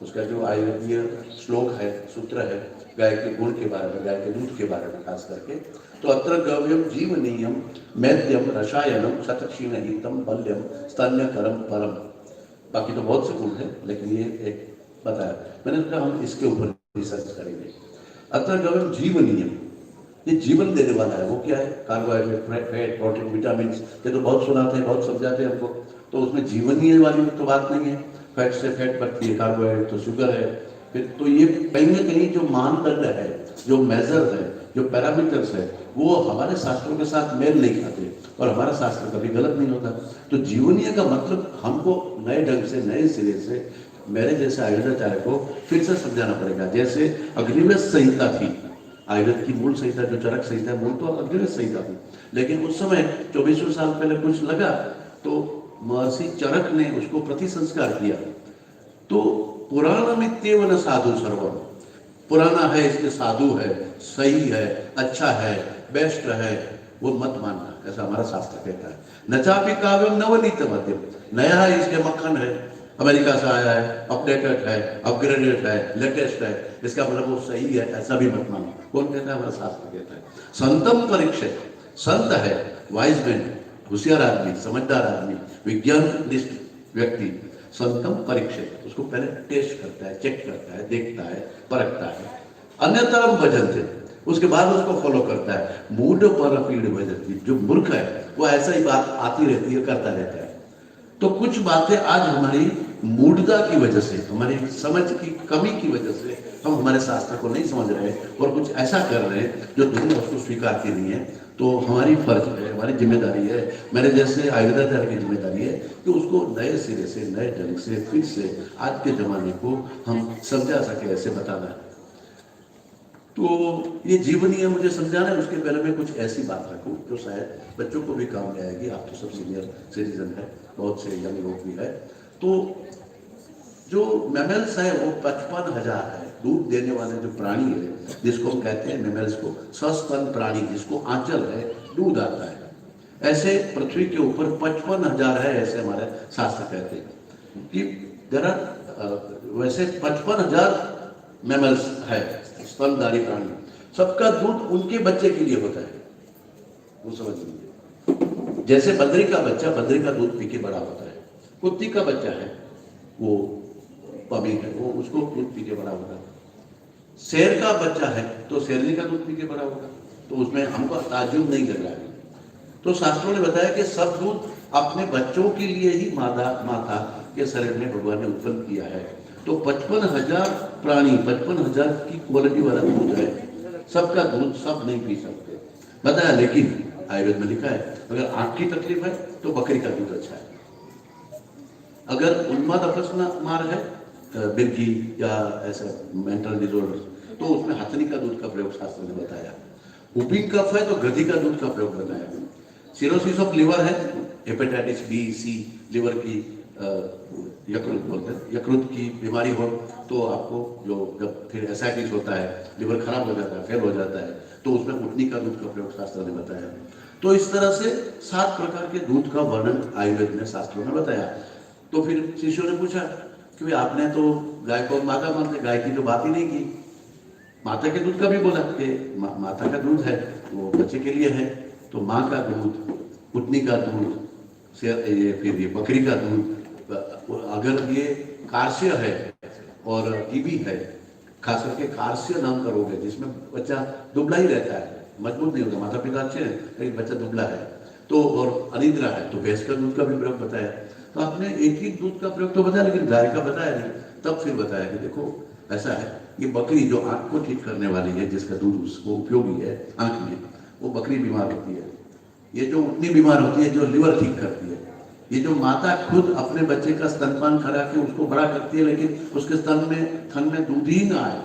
उसका जो आयुर्वेदीय श्लोक है, सूत्र है, गाय के गुण के बारे में, गाय के दूध के बारे में खास करके, तो अत्र गव्यम जीवनीयम मैद्यम रसायनम शतक्षीण हितम बल्यम स्तन्यकरम परम। बाकी तो बहुत से गुण है, लेकिन ये एक बताया मैंने, कहा हम इसके ऊपर रिसर्च करेंगे। अत्र गव्यम जीवनीयम, ये जीवन देने वाला है। वो क्या है? कार्बोहाइड्रेट, फैट, प्रोटीन, विटामिन, ये तो बहुत सुनाते हैं, बहुत समझाते हैं हमको। तो उसमें जीवनीय वाली तो बात नहीं है। फैट से फैट बनती है, कार्बोहाइड्रेट तो शुगर है। फिर तो ये कहीं ना कहीं जो मानदंड है, जो मेजर है, जो पैरामीटर्स है, वो हमारे शास्त्रों के साथ मेल नहीं खाते, और हमारा शास्त्र कभी गलत नहीं होता। तो जीवनीय का मतलब हमको नए ढंग से, नए सिरे से, मेरे जैसे आयुर्वेदाचार्य को फिर से समझाना पड़ेगा। जैसे अग्निवेश संहिता थी, आयुर्वेद की मूल संहिता जो चरक संहिता, मूल तो अग्निवेश संहिता थी, लेकिन उस समय 2400 साल पहले कुछ लगा तो महर्षि चरक ने उसको प्रति संस्कार किया। तो पुराणमित्येव न साधु सर्वम, पुराना है इसलिए साधु है, सही है, अच्छा है, बेस्ट है, वो मत मानना, ऐसा हमारा शास्त्र कहता है। न चापि काव्यम नवनीत मध्यम, नया है इसलिए मक्खन है, अमेरिका से आया है, अपडेटेड है, अपग्रेडेड है, लेटेस्ट है, इसका मतलब वो सही है, ऐसा भी मत मानो। कौन कहता है? हमारा शास्त्र कहता है। संतम परीक्षित, संत है, वाइज मैन, होशियार आदमी, समझदार आदमी, विज्ञानिस्ट व्यक्ति, संतम परीक्षित, उसको पहले टेस्ट करता है, चेक करता है, देखता है, परखता है। अन्यतरम भजन्ते, उसके बाद उसको फॉलो करता है। मूढ़ पर पीड़ भजती, जो मूर्ख है वो ऐसा ही बात आती रहती है, करता रहता है। तो कुछ बातें आज हमारी मूढ़ता की वजह से, हमारी समझ की कमी की वजह से हम हमारे शास्त्र को नहीं समझ रहे और कुछ ऐसा कर रहे हैं जो दुनिया उसको स्वीकारती नहीं है। तो हमारी फर्ज है, हमारी जिम्मेदारी है, मेरे जैसे आयुर्वेदाचार्य की जिम्मेदारी है कि उसको नए सिरे से, नए ढंग से, फिर से आज के जमाने को हम समझा सके, ऐसे बताना है। तो ये जीवनीय मुझे समझाना है, उसके पहले मैं कुछ ऐसी बात रखूं जो शायद बच्चों को भी काम में आएगी। आप तो सब सीनियर सिटीजन है, बहुत से यंग लोग भी है। तो जो मैमल्स है वो 55,000 है, दूध देने वाले जो प्राणी है, जिसको हम कहते हैं मैमल्स को, सस्तन प्राणी, जिसको आंचल है, दूध आता है, ऐसे पृथ्वी के ऊपर 55,000 है, ऐसे हमारे शास्त्र कहते हैं कि जरा वैसे 55,000 मैमल्स है, स्तनधारी प्राणी। सबका दूध उनके बच्चे के लिए होता है, वो समझ लीजिए। जैसे बंदरी का बच्चा बंदरी का दूध पी के बड़ा होता है, कुत्ती का बच्चा है वो पपी है, वो उसको दूध पी के बड़ा होगा। शेर का बच्चा है तो शेरनी का दूध पी के बड़ा होगा, तो उसमें हमको ताज्जुब नहीं कर रहा है। तो शास्त्रों ने बताया कि सब दूध अपने बच्चों के लिए ही माता के शरीर में भगवान ने उत्पन्न किया है। तो 55,000 प्राणी, 55,000 की क्वालिटी वाला दूध है, सबका दूध सब नहीं पी सकते बताया। लेकिन आयुर्वेद में लिखा है अगर आंख की तकलीफ है तो बकरी का दूध अच्छा है, अगर उन्माद अपस्मार है, बिरकी या ऐसा मेंटल डिसऑर्डर, तो उसमें हथनी का दूध का प्रयोग शास्त्र ने बताया। उपिंग कफ है तो गधी का दूध का प्रयोग बताया। सिरोसिस ऑफ लिवर है, हेपेटाइटिस बी सी, लिवर की यकृत बोलते हैं, यकृत की बीमारी हो तो आपको जो जब फिर एसाइटिस होता है, लिवर खराब हो जाता है, फेल हो जाता है, तो उसमें उठनी का दूध का प्रयोग शास्त्र ने बताया। तो इस तरह से 7 प्रकार के दूध का वर्णन आयुर्वेद ने शास्त्रों में बताया। तो फिर शिष्यों ने पूछा कि भाई आपने तो गाय को माता मानते, गाय की तो बात ही नहीं की, माता के दूध का भी बोला कि माता का दूध है वो बच्चे के लिए है, तो माँ का दूध, उठनी का दूध, फिर ये बकरी का दूध, अगर ये कार्स्य है और टीबी है, खास करके कार्स्य नाम का रोग है जिसमें बच्चा दुबला ही रहता है, मजबूत नहीं होता, माता पिता अच्छे हैं लेकिन बच्चा दुबला है, तो और अनिद्रा है, तो भैंस का दूध का भी प्रयोग बताया। तो आपने एक ही दूध का प्रयोग तो बताया लेकिन गाय का बताया नहीं। तब फिर बताया कि देखो ऐसा है, ये बकरी जो आंख को ठीक करने वाली है, जिसका दूध उसको उपयोगी है आंख में, वो बकरी बीमार होती है। ये जो उतनी बीमार होती है जो लिवर ठीक करती है। ये जो माता खुद अपने बच्चे का स्तनपान करा के उसको बड़ा करती है लेकिन उसके थन में दूध ही ना आए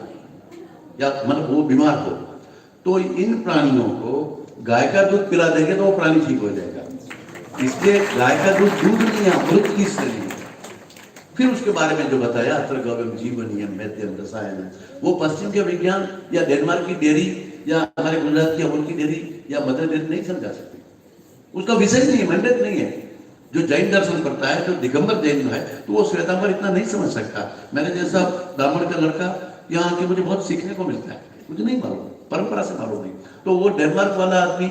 या मतलब वो बीमार हो, तो इन प्राणियों को गाय का दूध पिला देंगे तो वो प्राणी ठीक हो जाएगा। इसलिए गाय का दूध नहीं है, अमृत की शरीर। फिर उसके बारे में जो बताया अत्र गव्यम जीवनीयम मैद्यम रसायन, वो पश्चिम के विज्ञान या डेनमार्क की डेयरी या हमारे गुजरात की अमूल की डेयरी या मदर डेयरी नहीं समझा सकती, उसका विषय नहीं है, मैंडेट नहीं है। जो जैन दर्शन करता है, जो दिगंबर जैन है, तो वो श्वेतांबर इतना नहीं समझ सकता। मैंने जैसा ब्राह्मण का लड़का यहाँ आके मुझे बहुत सीखने को मिलता है, मुझे नहीं मालूम, परंपरा से मालूम नहीं। तो वो डेनमार्क वाला आदमी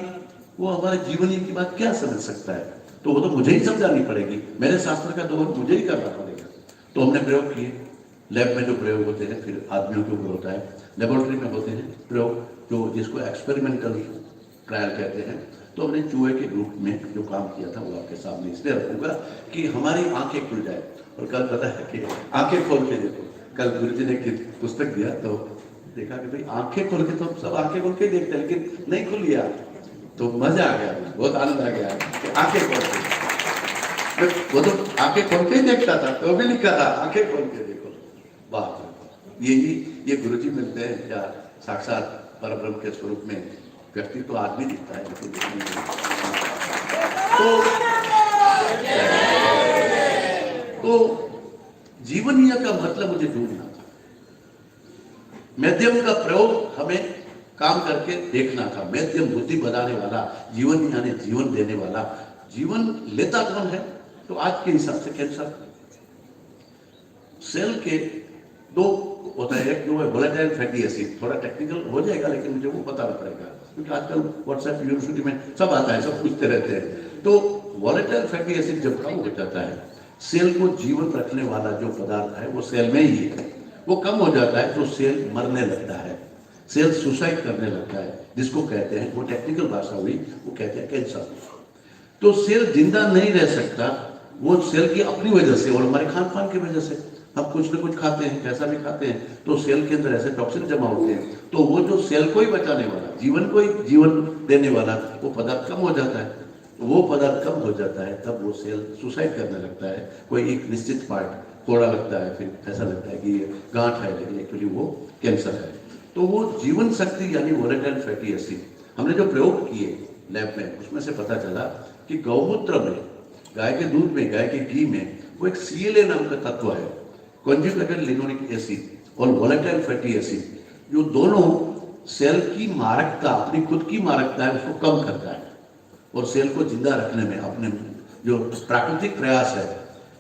वो हमारे जीवनी की बात क्या समझ सकता है? तो वो तो मुझे ही समझानी पड़ेगी, मेरे शास्त्र का दोहन मुझे ही करना पड़ेगा। तो हमने प्रयोग किए, लैब में जो प्रयोग होते हैं, फिर आदमियों के ऊपर होता है, लेबोरेटरी में होते हैं प्रयोग, जो जिसको एक्सपेरिमेंटल ट्रायल कहते हैं। तो हमने चूहे के ग्रुप में जो काम किया था वो आपके सामने इसलिए रखूंगा कि हमारी आंखें खुल जाए। और कल पता है कि आंखें खोल के देखो, कल गुरु जी ने पुस्तक दिया तो देखा कि भाई आंखें खोल के, तो सब आंखें खोल के देखते हैं, लेकिन नहीं खुली यार, तो मजा आ गया, बहुत आनंद आ गया कि आंखें खोल के। वो तो आंखें खोल के ही देखता था, तो भी लिखा था आंखें खोल के देखो। वाह, ये गुरुजी मिलते हैं या साक्षात परब्रह्म के स्वरूप में व्यक्ति तो आदमी दिखता है, तो जीवनीय का मतलब मुझे ढूंढना था, माध्यम का प्रयोग हमें काम करके देखना था। माध्यम बुद्धि बनाने वाला, जीवन यानी जीवन देने वाला, जीवन लेता कौन है? तो आज के हिसाब से कैंसर सेल के दो होता है, एक जो है वोलेटाइल फैटी एसिड, थोड़ा टेक्निकल हो जाएगा लेकिन मुझे वो बताना पड़ेगा क्योंकि आजकल व्हाट्सएप यूनिवर्सिटी में सब आता है, सब पूछते रहते हैं। तो वोलेटाइल फैटी एसिड जब कम हो जाता है, सेल को जीवन रखने वाला जो पदार्थ है वो सेल में ही है, वो कम हो जाता है तो सेल मरने लगता है, सेल सुसाइड करने लगता है, जिसको कहते हैं, वो टेक्निकल भाषा हुई, वो कहते हैं कैंसर। तो सेल जिंदा नहीं रह सकता, वो सेल की अपनी वजह से और हमारे खान पान की वजह से, हम कुछ न कुछ खाते हैं, कैसा भी खाते हैं, तो सेल के अंदर ऐसे टॉक्सिन जमा होते हैं, तो वो जो सेल को ही बचाने वाला, जीवन को ही जीवन देने वाला वो पदार्थ कम हो जाता है। वो पदार्थ कम हो जाता है तब वो सेल सुसाइड करने लगता है, कोई एक निश्चित पार्ट थोड़ा लगता है, फिर ऐसा लगता है कि ये गांठ है, लेकिन एक्चुअली वो कैंसर है। तो वो जीवन शक्ति यानी वोलेटाइल फैटी एसिड हमने जो प्रयोग किए लैब में, उसमें से पता चला कि गौमूत्र में, गाय के दूध में, गाय के घी में वो एक CLA नाम का तत्व है, कॉन्जुगेटेड लिनोलिक एसिड और वोलेटाइल फैटी एसिड, जो दोनों सेल की मारकता, अपनी खुद की मारकता है उसको कम करता है और सेल को जिंदा रखने में अपने जो प्राकृतिक प्रयास है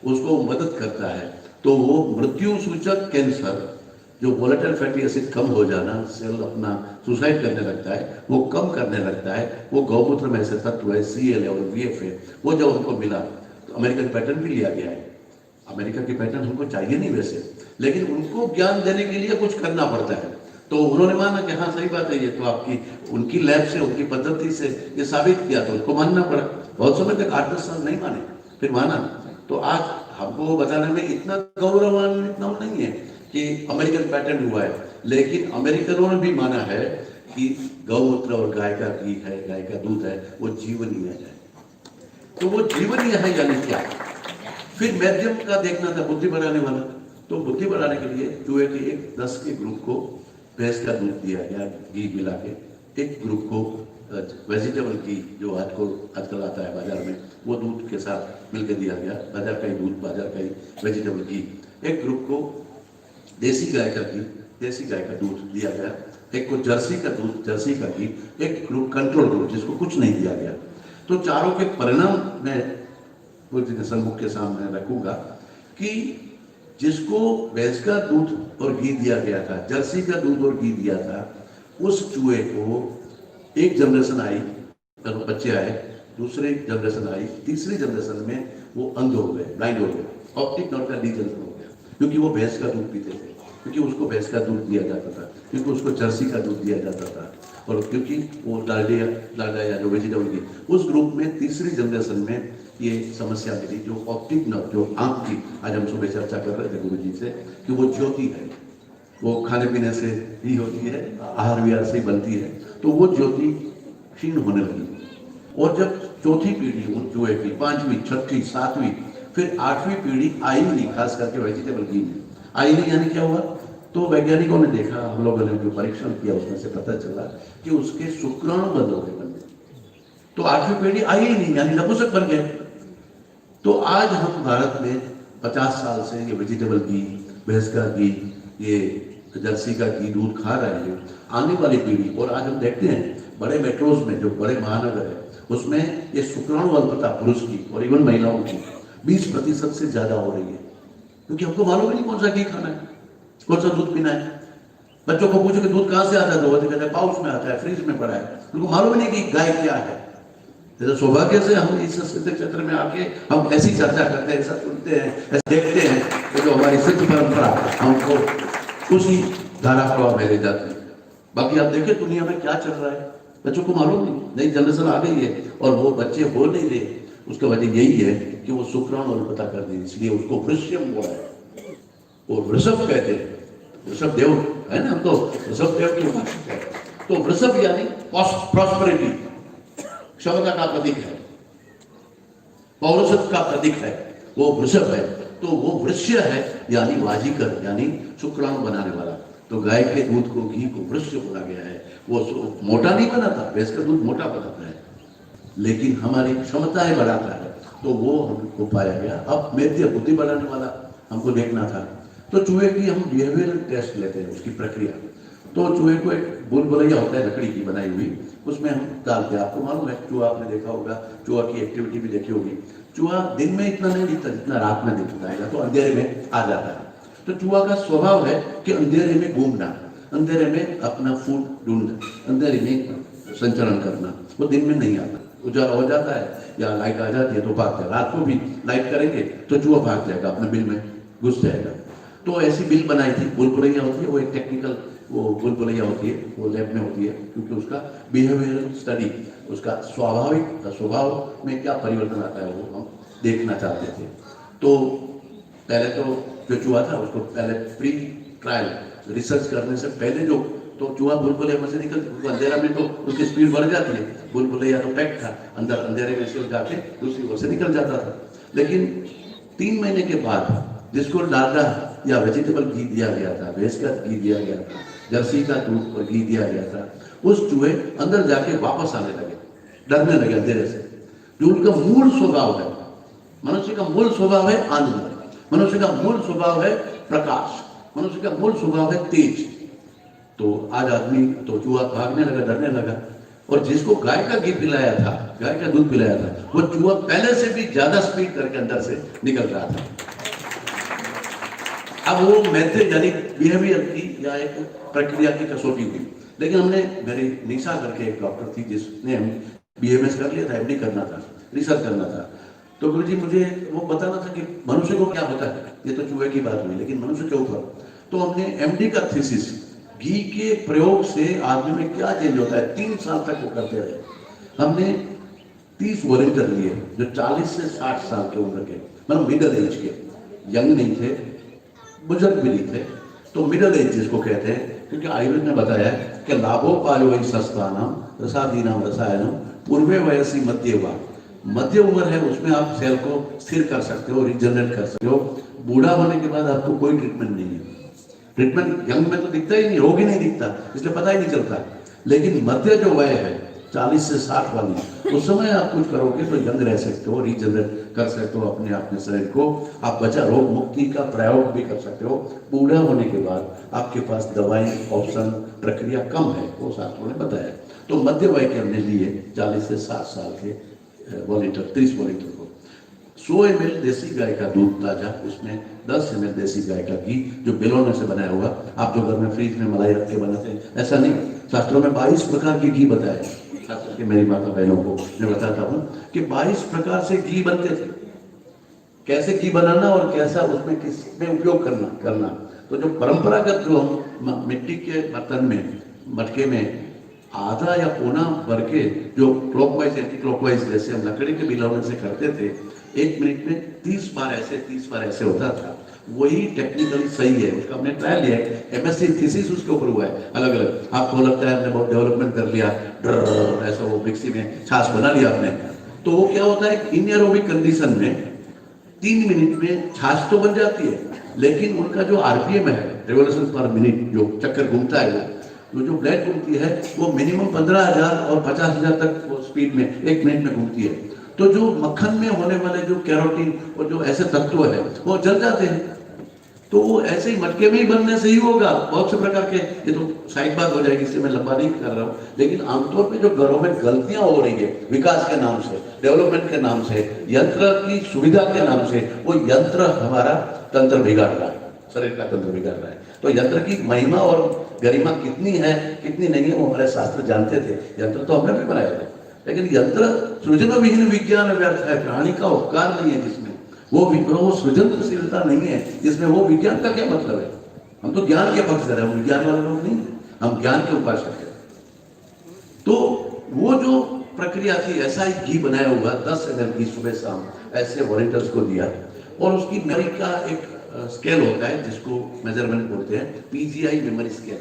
उसको मदद करता है। तो वो मृत्यु सूचक कैंसर, जो वोलेटाइल फैटी एसिड कम हो जाना, सेल अपना सुसाइड करने लगता है, वो कम करने लगता है, वो गौमूत्र में ऐसे तत्व है CLA और VFA, वो जब उनको मिला तो अमेरिकन पैटर्न भी लिया गया है। अमेरिका की पैटर्न हमको चाहिए नहीं वैसे, लेकिन उनको ज्ञान देने के लिए कुछ करना पड़ता है। तो उन्होंने माना कि हाँ सही बात है, ये तो आपकी उनकी लैब से, उनकी पद्धति से ये साबित किया, तो उनको मानना पड़ा। बहुत समय तक 8-10 साल नहीं माने, फिर माना। तो आज हमको बताने में इतना गौरवान्वित नहीं है कि अमेरिकन पैटर्न हुआ है, लेकिन अमेरिकनों ने भी माना है कि गौमूत्र और गाय का घी है, गाय का दूध है, वो जीवनीय है। तो वो जीवनीय है यानी क्या? फिर माध्यम का देखना था, बुद्धि बढ़ाने वाला। तो बुद्धि बढ़ाने के लिए चूहे के 10 के ग्रुप को भैंस का दूध दिया गया, घी मिला के, एक ग्रुप को वेजिटेबल घी जो आजकल आता है बाजार में, वो दूध के साथ मिलकर दिया गया, बाजार का ही दूध, बाजार का ही वेजिटेबल घी। एक ग्रुप को देसी गाय का घी, देसी गाय का दूध दिया गया, एक को जर्सी का दूध, जर्सी का घी, एक ग्रुप कंट्रोल ग्रुप जिसको कुछ नहीं दिया गया। तो चारों के परिणाम मैं पूरे सम्मुख के सामने रखूंगा कि जिसको भैंस का दूध और घी दिया गया था, जर्सी का दूध और घी दिया था, उस चूहे को एक जनरेशन आई, बच्चे आए, दूसरी जनरेशन आई, तीसरी जनरेशन में वो अंध हो गए, ब्लाइंड हो गए, ऑप्टिक नर्व का डीजनरेशन हो गया, क्योंकि वो भैंस का दूध पीते थे, क्योंकि उसको भैंस का दूध दिया जाता था, क्योंकि उसको जर्सी का दूध दिया जाता था, और क्योंकि वो डालडा या जो वेजिटेबल की, उस ग्रुप में तीसरी जनरेशन में ये समस्या मिली, जो ऑप्टिक नर्व, जो आंख की, आज हम सुबह चर्चा कर रहे थे गुरु जी से कि वो ज्योति है, वो खाने पीने से ही होती है, आहार विहार से ही बनती है, तो वो ज्योति क्षीण होने लगी। और जब चौथी पीढ़ी उन चूहे की, 5वीं, 6वीं, 7वीं, फिर 8वीं पीढ़ी आई नहीं, खास करके वेजिटेबल घी में आई नहीं, यानी क्या हुआ? तो वैज्ञानिकों ने देखा, हम लोगों ने जो परीक्षण किया उसमें से पता चला कि उसके शुक्राणु बंद हो गए बनने, तो 8वीं पीढ़ी आई ही नहीं, यानी नपुंसक बन गए। तो आज हम भारत में 50 साल से ये वेजिटेबल घी, भैंस का घी, ये जर्सी का घी, दूध खा रहे हैं। आने वाली पीढ़ी, और आज हम देखते हैं बड़े मेट्रोज में, जो बड़े महानगर है, उसमें ये शुक्राणु अल्पता पुरुष की और इवन महिलाओं की 20% से ज्यादा हो रही है, क्योंकि हमको मालूम ही नहीं कौन सा घी खाना है, कौन सा दूध पीना है। बच्चों को पूछो कि दूध कहाँ से आता है, तो वो कहते हैं पाउच में आता है, फ्रिज में पड़ा है, उनको मालूम ही नहीं कि गाय क्या है। तो सौभाग्य से हम इस सांस्कृतिक क्षेत्र में आके हम ऐसी चर्चा करते हैं, ऐसा सुनते हैं, ऐसा देखते हैं, तो जो हमारी सिद्ध परंपरा हमको उसी धारा प्रवाह में ले जाती है। बाकी आप देखें दुनिया में क्या चल रहा है, बच्चों को मालूम नहीं, नई जनरेशन आ गई है और वो बच्चे हो नहीं रहे। उसका वजह यही है कि वो शुक्राणु अल्पता कर दी, इसलिए उसको वृश्यम बोला है। वो वृषभ कहते हैं, वृषभ देव है ना, तो वृषभ देव की उपासक है। तो वृषभ यानी प्रॉस्पेरिटी, क्षमता का प्रतीक है, पौरुषत्व का प्रतीक है, वो वृषभ है। तो वो वृश्य है यानी वाजीकर, यानी शुक्राणु बनाने वाला। तो गाय के दूध को, घी को वृश्य बोला गया है। वो मोटा नहीं बनाता, भैंस का दूध मोटा बनाता है, लेकिन हमारी क्षमताएं बढ़ाता है, तो वो हमको पाया गया। अब मेद्य बुद्धि बढ़ाने वाला हमको देखना था, तो चूहे की हम बिहेवियरल टेस्ट लेते हैं, उसकी प्रक्रिया। तो चूहे को एक बुलबुलैया होता है लकड़ी की बनाई हुई, उसमें हम डालते हैं। आपको मालूम है, चूहा आपने देखा होगा, चूहा की एक्टिविटी भी देखी होगी। चूहा दिन में इतना नहीं दिखता जितना रात में दिखता है, तो अंधेरे में आ जाता है। तो चूहा का स्वभाव है कि अंधेरे में घूमना, अंधेरे में अपना फूड ढूंढना, अंधेरे में संचरण करना। वो दिन में नहीं आता, उजाला हो जाता है या लाइट आ जाती है तो भागता है। रात को भी लाइट करेंगे तो चूहा भाग जाएगा, अपने बिल में घुस जाएगा। तो ऐसी बिल बनाई थी, बुलबुलैया होती है, वो एक टेक्निकल वो बुलबुलैया होती है, वो लैब में होती है, क्योंकि उसका बिहेवियरल स्टडी, उसका स्वाभाविक स्वभाव में क्या परिवर्तन आता है वो हम देखना चाहते थे। तो पहले तो जो चूहा था उसको पहले प्री ट्रायल रिसर्च करने से पहले जो, तो चूहा बुलबुलैया में से निकल, अंधेरा में तो उसकी स्पीड बढ़ जाती है, बुलबुलैया तो पैक था, अंदर अंधेरे में से जाके दूसरी ओर से निकल जाता था। लेकिन 3 महीने के बाद जिसको डालडा या वेजिटेबल घी दिया गया था, भैंस का घी दिया गया था, जर्सी का दूध और घी दिया गया था, उस चूहे अंदर जाके वापस आने लगे, डरने लगे अंधेरे से। जो उनका मूल स्वभाव है, मनुष्य का मूल स्वभाव है आनंद, मनुष्य का मूल स्वभाव है प्रकाश, मनुष्य का मूल स्वभाव है तेज। तो आज आदमी, तो चूहा भागने लगा, डरने लगा। और जिसको गाय का घी पिलाया था, गाय का दूध पिलाया था, वो चूहा पहले से भी ज्यादा स्पीड करके अंदर से निकल रहा था। अब वो मेथड यानी बिहेवियर की या एक प्रक्रिया की कसौटी हुई। लेकिन हमने, मेरी निशा करके एक डॉक्टर थी जिसने BMS कर लिया था, MD करना था, रिसर्च करना था। तो गुरुजी मुझे वो बताना था कि मनुष्य को क्या होता है। ये तो चूहे की बात हुई, लेकिन मनुष्य के ऊपर तो हमने MD का थीसिस, घी के प्रयोग से आदमी में क्या चेंज होता है, 3 साल तक वो करते रहे। हमने 30 वॉलंटियर लिए जो 40 से 60 साल के उम्र के, मतलब मिडल एज के, यंग नहीं थे, बुजुर्ग भी नहीं थे, तो मिडल एज जिसको कहते हैं। क्योंकि आयुर्वेद ने बताया है कि लाभोपायो वही सस्तानाम रसादीनाम रसायनम पूर्वे वयसी मध्यवा, मध्य उम्र है, उसमें आप सेल को स्थिर कर सकते हो, रिजनरेट कर सकते हो। बूढ़ा होने के बाद आपको कोई ट्रीटमेंट नहीं है। ट्रीटमेंट यंग में तो दिखता ही नहीं, रोग ही नहीं दिखता, इसलिए पता ही नहीं चलता। लेकिन मध्य जो वय है 40 से 60 वाली, उस समय आप कुछ करोगे तो यंग रह सकते हो, रीजनरेट कर सकते हो अपने शरीर को, आप बचा रोग मुक्ति का प्रयोग भी कर सकते हो। बूढ़ा होने के बाद आपके पास दवाई ऑप्शन प्रक्रिया कम है, वो शास्त्रों ने बताया। तो मध्य वय के हमने लिए 40 से 60 साल के वॉलंटियर, 30 वॉलंटियर को 100 ml देसी गाय का दूध ताजा, उसमें 10 ml देसी गाय का घी जो बेलोने से बनाया होगा। आप जो घर में फ्रिज में मलाई रख के बनाते हैं, ऐसा नहीं, शास्त्रों में 22 प्रकार के घी बताए। खास करके मेरी माता बहनों को मैं बताता हूँ कि 22 प्रकार से घी बनते थे, कैसे घी बनाना और कैसा उसमें किस में उपयोग करना। तो जो परंपरागत जो हम मिट्टी के बर्तन में, मटके में आधा या पौना भर के जो क्लॉकवाइज एंटी क्लॉकवाइज जैसे हम लकड़ी के बिलौने से करते थे, 1 मिनट में 30 बार ऐसे 30 बार ऐसे होता था। वही टेक्निकली सही है, उसका हमने ट्रायल लिया है, MSc थीसिस उसके ऊपर हुआ है अलग अलग। आपको लगता है हमने बहुत डेवलपमेंट कर लिया, ऐसा वो मिक्सी में छाछ बना लिया आपने, तो वो क्या होता है, इनएरोबिक कंडीशन में 3 मिनट में छाछ तो बन जाती है, लेकिन उनका जो RPM है, रिवोल्यूशन पर मिनट, जो चक्कर घूमता है, वो जो ब्लेड घूमती है वो मिनिमम 15,000 और 50,000 तक वो स्पीड में 1 मिनट में घूमती है। तो जो मक्खन में होने वाले जो कैरोटीन और जो ऐसे तत्व है वो जल जाते हैं। तो वो ऐसे ही मटके में ही बनने से ही होगा। बहुत से प्रकार के, ये तो साइड बात हो जाएगी, इसलिए मैं लंबा नहीं कर रहा हूँ। लेकिन आमतौर पे जो घरों में गलतियां हो रही है विकास के नाम से, डेवलपमेंट के नाम से, यंत्र की सुविधा के नाम से, वो यंत्र हमारा तंत्र बिगाड़ रहा है, शरीर का तंत्र बिगाड़ रहा है। तो यंत्र की महिमा और गरिमा कितनी है कितनी नहीं है वो हमारे शास्त्र जानते थे। यंत्र तो हमने भी बनाया था, लेकिन यंत्र सृजन विहीन विज्ञान व्यर्थ है। प्राणी का उपकार नहीं है जिसमें, वो सृजनशीलता नहीं है जिसमें, वो विज्ञान का क्या मतलब है? हम तो ज्ञान के पक्षधर हैं, हम विज्ञान वाले लोग नहीं, हम ज्ञान के उपासक हैं। तो वो जो प्रक्रिया थी, ऐसा ही घी बनाया हुआ 10 ml घी सुबह शाम ऐसे वॉलंटियर्स को दिया, और उसकी मेमोरी का एक स्केल होता है जिसको मेजरमेंट बोलते हैं, पीजीआई मेमोरी स्केल।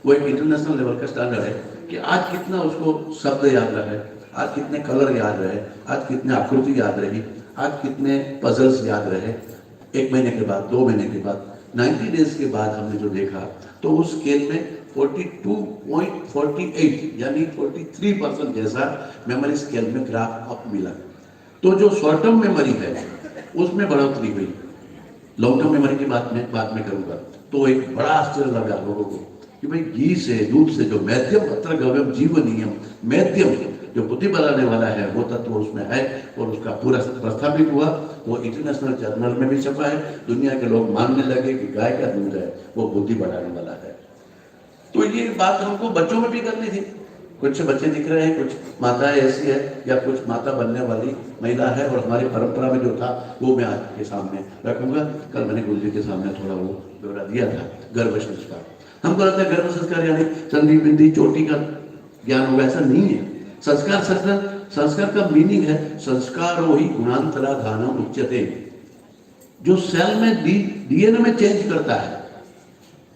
वो एक इंटरनेशनल लेवल का स्टैंडर्ड है कि आज कितना उसको शब्द याद रहे, आज कितने कलर याद रहे, आज कितने आकृति याद रही, आज कितने पजल्स याद रहे। 1 महीने के बाद, 2 महीने के बाद, 90 डेज के बाद हमने जो देखा, तो उस स्केल में 42.48 यानी 43% जैसा मेमोरी स्केल में ग्राफ अप मिला। तो जो शॉर्ट टर्म मेमोरी है उसमें बढ़ोतरी हुई। लॉन्ग टर्म मेमोरी की बात में करूंगा। तो एक बड़ा आश्चर्य लगा लोगों को कि भाई घी से, दूध से जो मैद्यम अत्र गव्यम जीवनीयम, मैद्यम जो बुद्धि बनाने वाला है वो तत्व उसमें है, और उसका पूरा प्रस्थापित हुआ। वो इंटरनेशनल जर्नल में भी छपा है। दुनिया के लोग मानने लगे कि गाय का दूध है वो बुद्धि बढ़ाने वाला है। तो ये बात हमको बच्चों में भी करनी थी। कुछ बच्चे दिख रहे हैं, कुछ माताएं ऐसी है या कुछ माता बनने वाली महिला है, और हमारी परंपरा में जो था वो मैं आपके सामने रखूंगा। कल मैंने गुरु जी के सामने थोड़ा वो ब्यौरा दिया था। गर्भ संस्कार, हमको लगता है गर्भ संस्कार यानी संधि बिंदी चोटी का ज्ञान होगा, ऐसा नहीं है। संस्कार का मीनिंग है संस्कार वही गुणांतरा धानम उच्यते, जो सेल में डीएनए में चेंज करता है।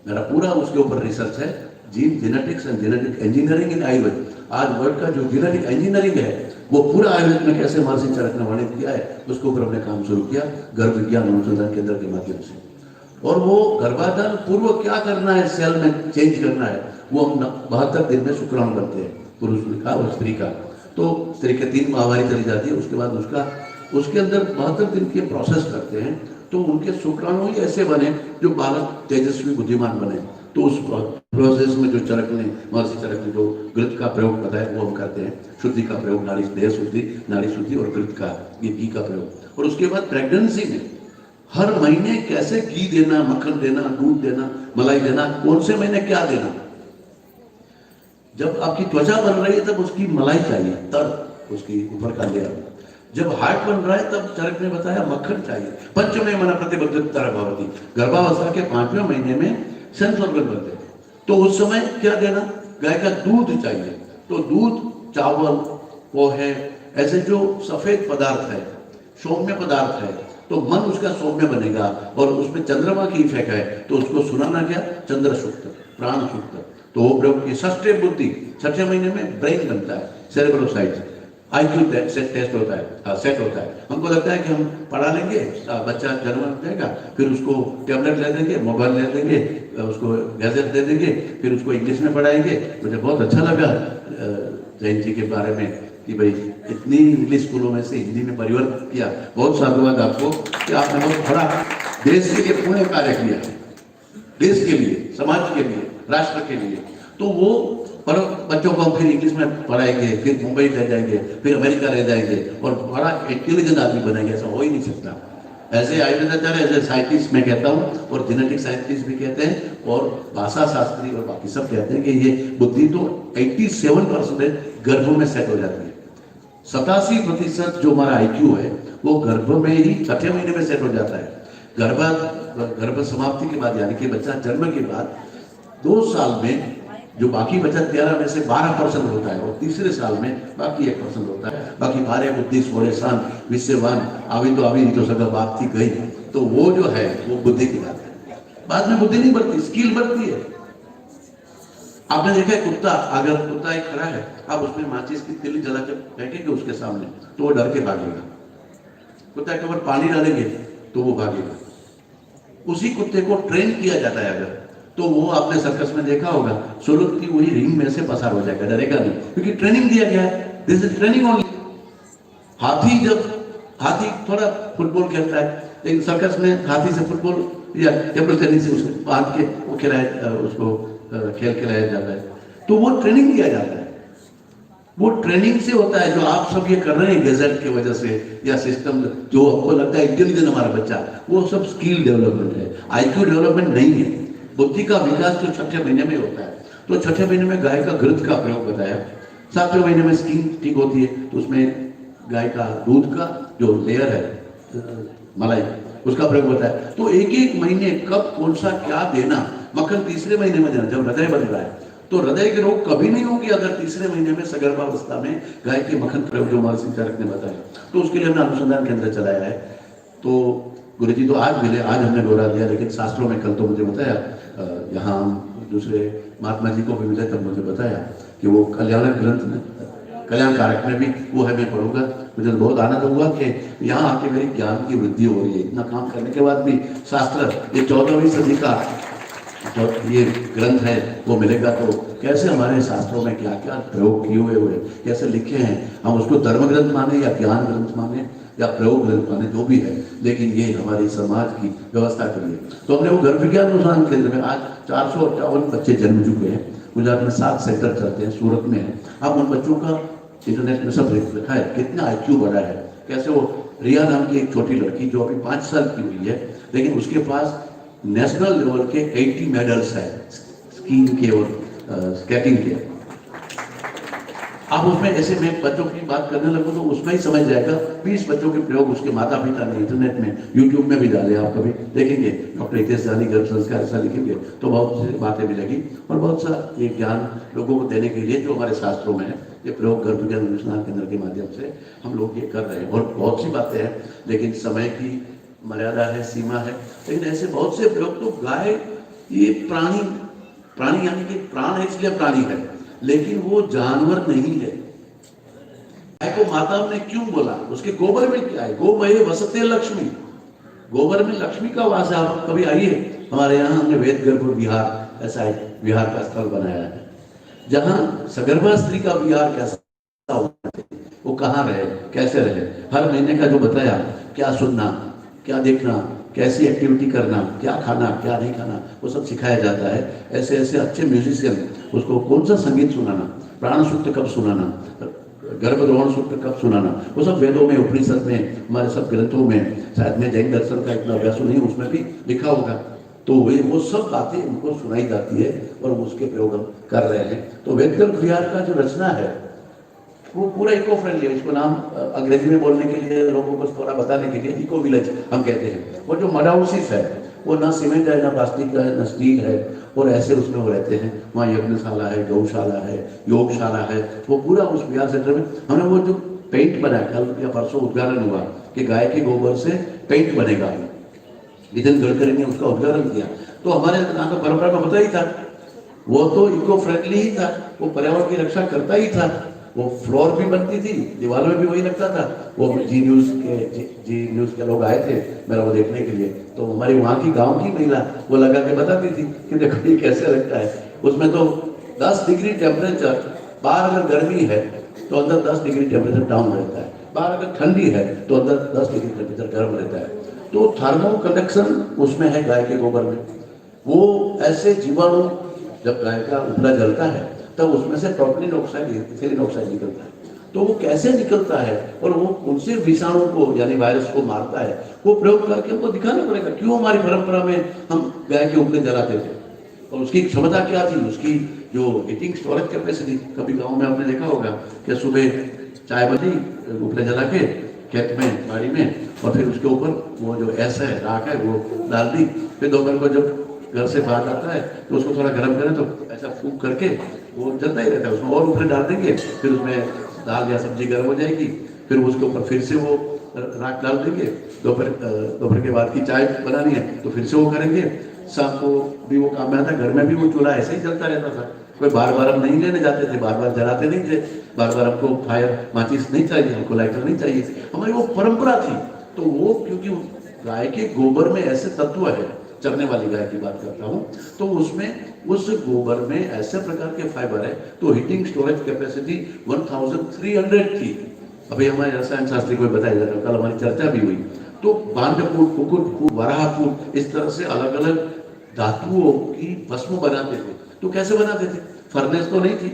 मेरा पूरा उसके ऊपर रिसर्च है, gene genetics and genetic engineering in Ayurveda. आज वर्ल्ड का जो जेनेटिक इंजीनियरिंग है वो पूरा आयुर्वेद में कैसे महर्षि चरक ने वर्णित किया है, उसके ऊपर हमने काम शुरू किया गर्भ विज्ञान अनुसंधान केंद्र के माध्यम से। और वो गर्भाधान पूर्व क्या करना है, सेल में चेंज करना है, वो हम 72 दिन में शुक्राणु बनते हैं, पुरुष का और स्त्री का। तो स्त्री के 3 माहवारी चली जाती है, उसके बाद उसके अंदर 72 दिन के प्रोसेस करते हैं, तो उनके शुक्राणु ही ऐसे बने जो बालक तेजस्वी बुद्धिमान बने। तो उस प्रोसेस में जो महर्षि चरक ने जो घृत का प्रयोग बताया वो हम करते हैं। शुद्धि का प्रयोग, नाड़ी देह शुद्धि, नाड़ी शुद्धि और घृत का, ये घी का प्रयोग। और उसके बाद प्रेगनेंसी में हर महीने कैसे घी देना, मक्खन देना, दूध देना, मलाई देना, कौन से महीने क्या देना। जब आपकी त्वचा बन रही है तब उसकी मलाई चाहिए, तर उसकी ऊपर का लेयर। जब हार्ट बन रहा है तब चरक ने बताया मक्खन चाहिए। पंचमे मन प्रतिबद्धता भवति, गर्भावस्था के 5वें महीने में सेंस ऑर्गन बनते हैं, तो उस समय क्या देना, गाय का दूध चाहिए। तो दूध, चावल, पोहे, ऐसे जो सफेद पदार्थ है, सौम्य पदार्थ है, तो मन उसका सौम्य बनेगा। और उसमें चंद्रमा की इफेक्ट है, तो उसको सुनाना क्या, चंद्र सुक्त, प्राण सुक्त। तो वो प्रयोग की षष्ठ बुद्धि, 6ठे महीने में ब्रेन बनता है, सेरेब्रोसाइट्स, आईक्यू टेस्ट होता है, सेट होता है। हमको लगता है कि हम पढ़ा लेंगे, बच्चा जन्म जाएगा, फिर उसको टैबलेट ले देंगे, मोबाइल ले देंगे, उसको गैजेट दे देंगे, फिर उसको इंग्लिश में पढ़ाएंगे। मुझे बहुत अच्छा लगा जैन जी के बारे में कि भाई इतनी इंग्लिश स्कूलों में से हिंदी में परिवर्तन किया। बहुत साधुवाद आपको कि आपने बहुत बड़ा देश के लिए पुण्य कार्य किया, देश के लिए, समाज के लिए, राष्ट्र के लिए। तो वो पर बच्चों को हम फिर इंग्लिश में पढ़ाएंगे, फिर मुंबई ले जाएंगे, फिर अमेरिका ले जाएंगे और बड़ा इंटेलिजेंट आदमी बनेंगे, ऐसा हो ही नहीं सकता। ऐसे आयुर्वेदाचार्य, ऐसे साइंटिस्ट मैं कहता हूँ, और जेनेटिक साइंटिस्ट भी कहते हैं, और भाषा शास्त्री और बाकी सब कहते हैं कि ये बुद्धि तो 87% गर्भ में सेट हो जाती है। 87% जो हमारा IQ है वो गर्भ में ही 6ठे महीने में सेट हो जाता है। गर्भ समाप्ति के बाद, यानी कि बच्चा जन्म के बाद 2 साल में जो बाकी बचा 13 में से 12% होता है, और तीसरे साल में बाकी 1% होता है। बाकी 12 बुद्धि सोले शान विश्ववान आवी तो सगा बात थी गई। तो वो जो है वो बुद्धि की बात है। बाद में बुद्धि नहीं बढ़ती, स्किल बढ़ती है। आपने देखा है कुत्ता, अगर कुत्ता एक खड़ा है, आप उसमें माचिस की तिली जला के फेंकेंगे उसके सामने तो वो डर के भागेगा। कुत्ता के ऊपर पानी डालेंगे तो वो भागेगा। उसी कुत्ते को ट्रेन किया जाता है अगर, तो वो आपने सर्कस में देखा होगा, सोलर की वही रिंग में से पसार हो जाएगा, डरेगा नहीं, क्योंकि ट्रेनिंग दिया गया है। This is training only. हाथी थोड़ा फुटबॉल खेलता है, लेकिन सर्कस में हाथी से फुटबॉल या टेबल टेनिस से उसको बांध के वो खिलाया, उसको खेल खिलाया जाता है। तो वो ट्रेनिंग दिया जाता है, वो ट्रेनिंग से होता है। जो आप सब ये कर रहे हैं गैजेट की वजह से या सिस्टम, जो आपको लगता है इंटेलिजेंट हमारा बच्चा, वो सब स्किल डेवलपमेंट है, आईक्यू डेवलपमेंट नहीं है। बुद्धि का विकास तो छठे महीने में होता है। तो छठे महीने में गाय का घृत का प्रयोग बताया, 7वें महीने में स्किन ठीक होती है, तो उसमें गाय का दूध का जो लेयर है मलाई, उसका प्रयोग बताया। तो एक एक महीने कब कौन सा क्या देना, मक्खन तीसरे महीने में देना जब हृदय बन रहा है। तो हृदय के रोग कभी नहीं होंगे अगर तीसरे महीने में सगर्भावस्था में गाय के मक्खन प्रयोग जो महर्षि चरक ने बताया। तो उसके लिए हमने अनुसंधान केंद्र चलाया है। तो गुरुजी तो आज मिले, आज हमने दोहरा दिया, लेकिन शास्त्रों में कल तो मुझे बताया, यहाँ दूसरे महात्मा जी को भी मिले तब मुझे बताया कि वो कल्याण ग्रंथ में, कल्याण कारक में भी वो है, मैं पढ़ूंगा। मुझे तो बहुत आनंद हुआ कि यहाँ आके मेरी ज्ञान की वृद्धि हो रही है। इतना काम करने के बाद भी शास्त्र, ये 14वीं सदी का जो ये ग्रंथ है वो मिलेगा, तो कैसे हमारे शास्त्रों में क्या क्या प्रयोग किए हुए कैसे लिखे हैं, हम उसको धर्म ग्रंथ माने या ज्ञान ग्रंथ माने या प्रयोग ग्रंथ माने, जो भी है, लेकिन ये हमारी समाज की व्यवस्था के लिए। तो हमने वो गर्भ विज्ञान अनुसंधान केंद्र में आज 458 बच्चे जन्म चुके हैं। गुजरात में 7 सेंटर चलते हैं, सूरत में है। अब उन बच्चों का इंटरनेट में सब लिखा है, कितना आईक्यू बढ़ा है, कैसे वो रिया नाम की एक छोटी लड़की जो अभी 5 साल की हुई है, लेकिन उसके पास नेशनल लेवल के 80 मेडल्स है स्कीइंग के और स्केटिंग के। आप उसमें ऐसे में बच्चों की बात करने लगो तो उसमें ही समझ जाएगा। 20 बच्चों के प्रयोग उसके माता पिता ने इंटरनेट में, यूट्यूब में भी डाले, आप कभी देखेंगे डॉक्टर हितेश जानी गर्भ संस्कार ऐसा लिखेंगे तो बहुत सी बातें मिलेगी और बहुत सा ये ज्ञान लोगों को देने के लिए जो हमारे शास्त्रों में है, ये प्रयोग गर्भ विज्ञान अनुसंधान केंद्र के माध्यम से हम लोग ये कर रहे हैं। और बहुत सी बातें हैं, लेकिन समय की मर्यादा है, सीमा है, लेकिन ऐसे बहुत से प्रयोग। तो गाय ये प्राणी यानी कि प्राण है इसलिए प्राणी है, लेकिन वो जानवर नहीं है। गाय को माता ने क्यों बोला, उसके गोबर में क्या है, गोमये वसते लक्ष्मी, गोबर में लक्ष्मी का वास है। आप कभी आइए हमारे यहाँ, हमने वेद गर्भ विहार ऐसा एक विहार का स्थल बनाया है, जहाँ सगर्भा स्त्री का विहार कैसा होना चाहिए, वो कहाँ रहे, कैसे रहे, हर महीने का जो बताया, क्या सुनना, क्या देखना, कैसी एक्टिविटी करना, क्या खाना क्या नहीं खाना, वो सब सिखाया जाता है। ऐसे ऐसे अच्छे म्यूजिशियन, उसको कौन सा संगीत सुनाना, प्राण सूक्त कब सुनाना, गर्भद्रोहण सूत्र कब सुनाना, वो सब वेदों में, उपनिषद में, हमारे सब ग्रंथों में, शायद में जैन दर्शन का इतना अभ्यास नहीं, उसमें भी लिखा होगा। तो वो सब बातें उनको सुनाई जाती है और उसके प्रयोग हम कर रहे हैं। तो वेदगर्भ विहार का जो रचना है वो पूरा इको फ्रेंडली है। इसको नाम अंग्रेजी में बोलने के लिए, लोगों को थोड़ा बताने के लिए इको विलेज हम कहते हैं। वो जो मड हाउसेस है वो ना सीमेंट है, ना प्लास्टिक का है, ना स्टील है, और ऐसे उसमें वो रहते हैं। वहाँ यज्ञशाला है, गौशाला है, योगशाला है, वो पूरा उस विहार सेंटर में। हमने वो जो पेंट बनाया, कल या परसों उद्घाटन हुआ कि गाय के गोबर से पेंट बनेगा, नितिन गडकरी ने उसका उद्घाटन किया। तो हमारे यहाँ तो परंपरा में होता ही था, वो तो इको फ्रेंडली ही था, वो पर्यावरण की रक्षा करता ही था। वो फ्लोर भी बनती थी, दीवारों में भी वही लगता था। वो जी न्यूज के लोग आए थे मेरा वो देखने के लिए, तो हमारी वहाँ की गांव की महिला वो लगा के बताती थी कि देखो ये कैसे लगता है। उसमें तो 10 डिग्री टेम्परेचर, बाहर अगर गर्मी है तो अंदर 10 डिग्री टेम्परेचर डाउन रहता है, बाहर अगर ठंडी है तो अंदर 10 डिग्री टेम्परेचर गर्म रहता है। तो थर्मो कंडक्शन उसमें है गाय के गोबर में। वो ऐसे जीवाणु, जब गाय का उपला जलता है तब उसमें से प्रोपिलीन ऑक्साइड, इथिलीन ऑक्साइड निकलता है। तो वो कैसे निकलता है और वो उनसे विषाणु को यानी वायरस को मारता है, वो प्रयोग करके हमको दिखाना पड़ेगा। क्यों हमारी परंपरा में हम गाय के उपले जलाते थे और उसकी क्षमता क्या थी, उसकी जो हीटिंग स्टोरेज कैपेसिटी। कभी गाँव में आपने देखा होगा कि सुबह चाय बनी, उपले जला के खेत में, बाड़ी में, और फिर उसके ऊपर वो जो ऐसा है राख है वो डाल दी। फिर दोपहर को जब घर से बाहर आता है तो उसको थोड़ा गर्म करें तो ऐसा फूंक करके वो जलता ही रहता है, उसमें और ऊपर डाल देंगे, फिर उसमें दाल या सब्जी गर्म हो जाएगी, फिर उसके ऊपर फिर से वो राख डाल देंगे। दोपहर के बाद की चाय बनानी है तो फिर से वो करेंगे। शाम को भी वो काम में आता है, घर में भी वो चूल्हा ऐसे ही चलता रहता था। कोई बार बार हम नहीं लेने जाते थे, बार बार जलाते नहीं थे, बार बार हमको फायर माचिस नहीं चाहिए, हमको लाइटर नहीं चाहिए, हमारी वो परंपरा थी। तो वो क्योंकि गाय के गोबर में ऐसे तत्व है, चरने वाली गाय की बात करता हूँ, तो उसमें उस गोबर में ऐसे प्रकार के फाइबर है, तो हीटिंग स्टोरेज कैपेसिटी 1300 थी। अभी हमारे रसायन शास्त्री को बताया जा रहा है, कल हमारी चर्चा भी हुई। तो भांडफूट, कुकुटफूट, वराहफूट, इस तरह से अलग अलग धातुओं की भस्म बनाते थे। तो कैसे बनाते थे? फर्नेस तो नहीं थी,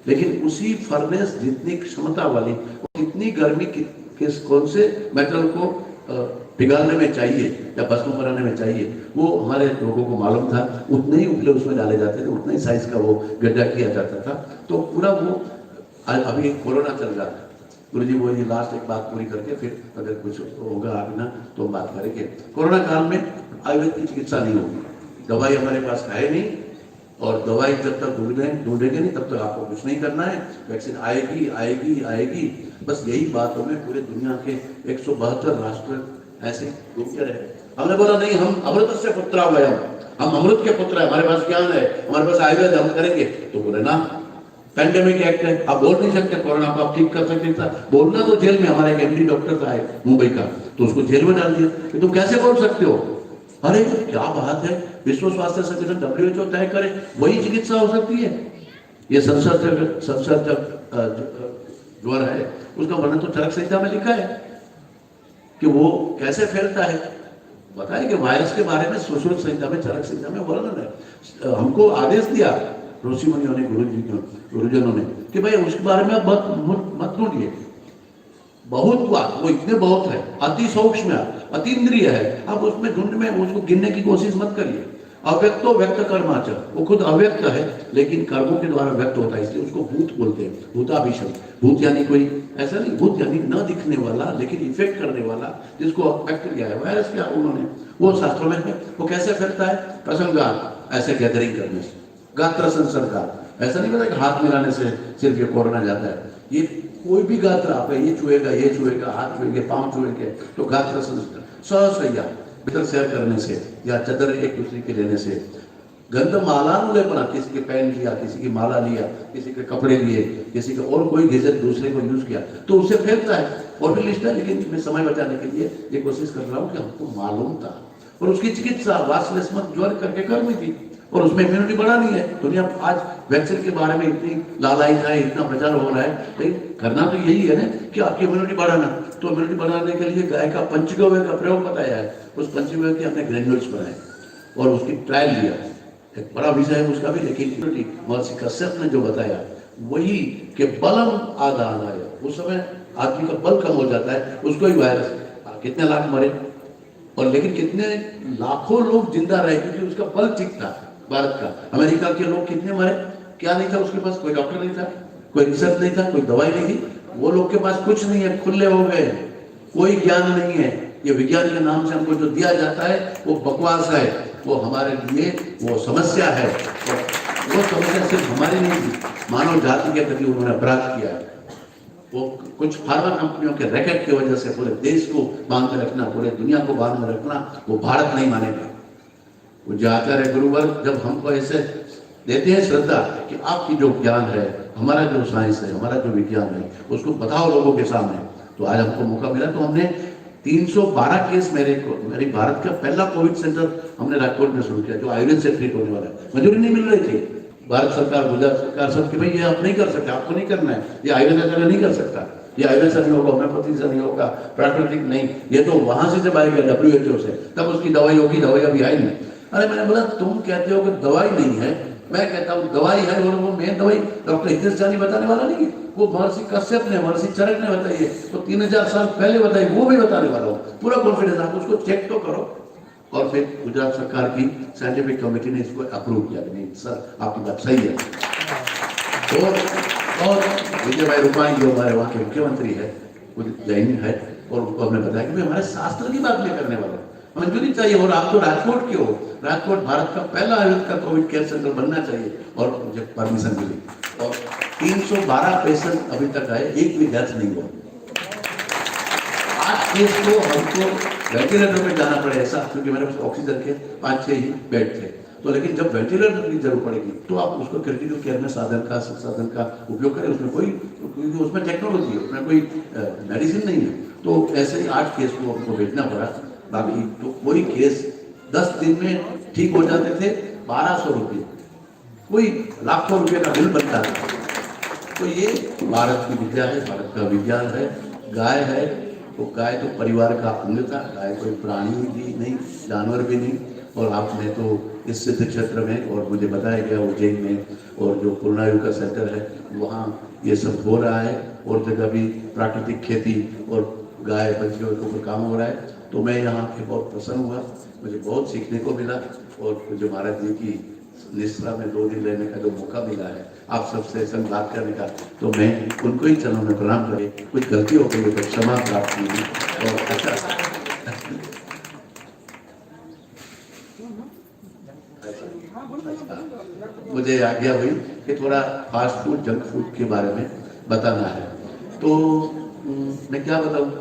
लेकिन उसी फर्नेस जितनी क्षमता वाली, कितनी गर्मी किस कौन से मेटल को पिघालने में चाहिए या भस्म बनाने में चाहिए, वो हमारे लोगों को मालूम था। उतने ही उपले उसमें डाले जाते थे, उतने ही साइज का वो गड्ढा किया जाता था। तो पूरा वो अभी कोरोना चल रहा था, गुरु जी वो ये लास्ट एक बात पूरी करके फिर अगर कुछ होगा आगे ना तो हम बात करेंगे। कोरोना काल में आयुर्वेद की चिकित्सा नहीं होगी, दवाई हमारे पास है नहीं, और दवाई जब तक ढूंढेंगे नहीं तब तक आपको कुछ नहीं करना है। वैक्सीन आएगी आएगी आएगी, बस यही बातों में पूरे दुनिया के 172 राष्ट्र ऐसे घूमते रहे। हमने बोला नहीं, हम अमृत से पुत्रा वयम, हम अमृत के पुत्र है, हमारे पास ज्ञान है, हमारे पास आयुर्वेद, हम करेंगे। तो बोले ना, पैंडेमिक एक्ट है, आप बोल नहीं सकते कोरोना को आप ठीक कर सकते था, बोलना तो जेल में। हमारे एक एमडी डॉक्टर था मुंबई का, तो उसको जेल में डाल दिया कि तुम कैसे बोल सकते हो। अरे क्या बात है, विश्व स्वास्थ्य संगठन WHO तय करे वही चिकित्सा हो सकती है। ये संसर्ग ज्वर है, उसका वर्णन तो चरक संहिता में लिखा है कि वो कैसे फैलता है। बताए कि वायरस के बारे में सुश्रुत संहिता में, चरक संहिता में वर्णन है। हमको आदेश दिया ऋषि मुनियों ने, गुरुजनों ने, कि भाई उसके बारे में मत ढूंढिए, बहुत बात, वो इतने बहुत है, अति सूक्ष्म है, अति इंद्रिय है, आप उसमें ढूंढ में उसको गिनने की कोशिश मत करिए। अव्यक्तो व्यक्त कर्माचर, वो खुद अव्यक्त है लेकिन कर्मों के द्वारा व्यक्त होता है, इसलिए उसको भूत बोलते हैं, भूताभिषण। भूत यानी कोई ऐसा नहीं, भूत यानी न दिखने वाला लेकिन इफेक्ट करने वाला, जिसको व्यक्त किया है। वायरस क्या उन्होंने, वो शास्त्रों में है। वो कैसे फैलता है? प्रसंगात, ऐसे गैदरिंग करने से। गात्र संसर्गात, ऐसा नहीं पता कि हाथ मिलाने से सिर्फ ये कोरोना जाता है। ये कोई भी गात्र आप है, ये छुएगा, हाथ छुएंगे, पांव छुएंगे, तो गात्र संसर्ग। सहसैया, भीतर शेयर करने से या चादर एक दूसरे के लेने से। गंध मालानुलेपना, किसी के पेन लिया, किसी की माला लिया, किसी के कपड़े लिए, किसी का और कोई गैजेट दूसरे को यूज किया, तो उससे फैलता है। और भी लिस्ट है, लेकिन मैं समय बचाने के लिए ये कोशिश कर रहा हूँ कि हमको मालूम था। और उसकी चिकित्सा वासलेस्मत ज्वर करके करनी थी, और उसमें इम्यूनिटी बढ़ानी है। दुनिया आज वैक्सीन के बारे में इतनी लालायित है, इतना प्रचार हो रहा है, लेकिन करना तो यही है ना कि आपकी इम्यूनिटी बढ़ाना। तो इम्यूनिटी बढ़ाने के लिए गाय का पंचगव्य का प्रयोग बताया है। उस पंचगव्य के हमने ग्रेन्यूल्स बनाए और उसकी ट्रायल लिया, एक बड़ा विषय है उसका भी। लेकिन महर्षि कश्यप ने जो बताया वही कि बलम आदान आया, उस समय आदमी का बल कम हो जाता है, उसको ही वायरस, कितने लाख मरे और लेकिन कितने लाखों लोग जिंदा रहे, क्योंकि उसका बल ठीक था। भारत का, अमेरिका के लोग कितने मरे, क्या नहीं था उसके पास? कोई डॉक्टर नहीं था, कोई रिसर्च नहीं था, कोई दवाई नहीं थी। वो लोग के पास कुछ नहीं है, खुले हो गए, कोई ज्ञान नहीं है। ये विज्ञान के नाम से हमको जो दिया जाता है वो बकवास है, वो हमारे लिए वो समस्या है। वो समस्या सिर्फ हमारी नहीं थी, मानव जाति के प्रति उन्होंने अपराध किया है। वो कुछ फार्मा कंपनियों के रैकेट की वजह से पूरे देश को बांध में रखना, पूरे दुनिया को बांध में रखना, वो भारत नहीं मानेगा। वो जो आचार्य गुरुवर जब हमको ऐसे देते हैं श्रद्धा कि आपकी जो ज्ञान है, हमारा जो साइंस है, हमारा जो विज्ञान है, उसको बताओ लोगों के सामने, तो आज हमको मौका मिला। तो हमने 312 केस, मेरी भारत का पहला कोविड सेंटर हमने राजकोट में शुरू किया, जो आयुर्वेद से ट्रीट होने वाला है। मंजूरी नहीं मिल रही थी, भारत सरकार, गुजरात सरकार सब कि भाई ये आप नहीं कर सकते, आपको नहीं करना है, ये आयुर्वेद नहीं कर सकता, ये आयुर्वेद से नहीं होगा, होम्योपैथी से नहीं होगा, प्राकृतिक नहीं, ये तो वहां से जब आएगा WHO से तब उसकी दवाई होगी, दवाई अभी आई नहीं। अरे मैंने बोला तुम कहते हो कि दवाई नहीं है, मैं कहता हूँ दवाई है, और वो मेन दवाई डॉक्टर हितेश जानी बताने वाला नहीं, वो महर्षि कश्यप ने, महर्षि चरक ने बताई है, तो 3000 साल पहले बताई, वो भी बताने वाला हूँ। पूरा कॉन्फिडेंस, आप उसको चेक तो करो। और फिर गुजरात सरकार की साइंटिफिक कमेटी ने इसको अप्रूव किया कि नहीं सर आपकी बात सही है। और विजय भाई रूपाणी जो हमारे वहाँ के मुख्यमंत्री है, वो जैन है, और उनको हमने बताया कि हमारे शास्त्र की बात नहीं करने वाला, मंजूरी चाहिए। और आप तो राजकोट के हो, राजकोट भारत का पहला आयुर्वेद का कोविड केयर सेंटर बनना चाहिए, और मुझे परमिशन मिली। और 312 पेशेंट अभी तक आए, एक भी डेथ नहीं हुआ। 8 केस को हमको वेंटिलेटर में जाना पड़े ऐसा, क्योंकि मेरे पास ऑक्सीजन के 5-6 ही बेड थे। तो लेकिन जब वेंटिलेटर की जरूरत पड़ेगी तो आप उसको क्रिटिकल केयर में साधन का उपयोग करें, उसमें कोई, क्योंकि उसमें टेक्नोलॉजी है, उसमें कोई मेडिसिन नहीं है। तो ऐसे ही 8 केस को हमको भेजना पड़ा। बाकी तो कोई केस 10 दिन में ठीक हो जाते थे, 1200 रुपये, कोई लाखों रुपये का बिल बनता था। तो ये भारत की विद्या है, भारत का विज्ञान है, गाय है, तो गाय तो परिवार का अंग था, गाय कोई प्राणी भी नहीं, जानवर भी नहीं। और आपने तो इस सिद्ध क्षेत्र में, और मुझे बताया गया उज्जैन में और जो पूर्णायु का सेंटर है वहाँ ये सब हो रहा है, और जगह भी प्राकृतिक खेती और गाय बच्चियों के ऊपर काम हो रहा है। तो मैं यहाँ के बहुत प्रसन्न हुआ, मुझे बहुत सीखने को मिला, और जो महाराज जी की निष्ठा में 2 दिन रहने का जो मौका मिला है आप सबसे संवाद करने का, तो मैं उनको ही चरणों में प्रणाम करे। कुछ गलती हो गई तो क्षमा प्राप्त की। और अच्छा मुझे आज्ञा हुई कि थोड़ा फास्ट फूड, जंक फूड के बारे में बताना है। तो मैं क्या बताऊं,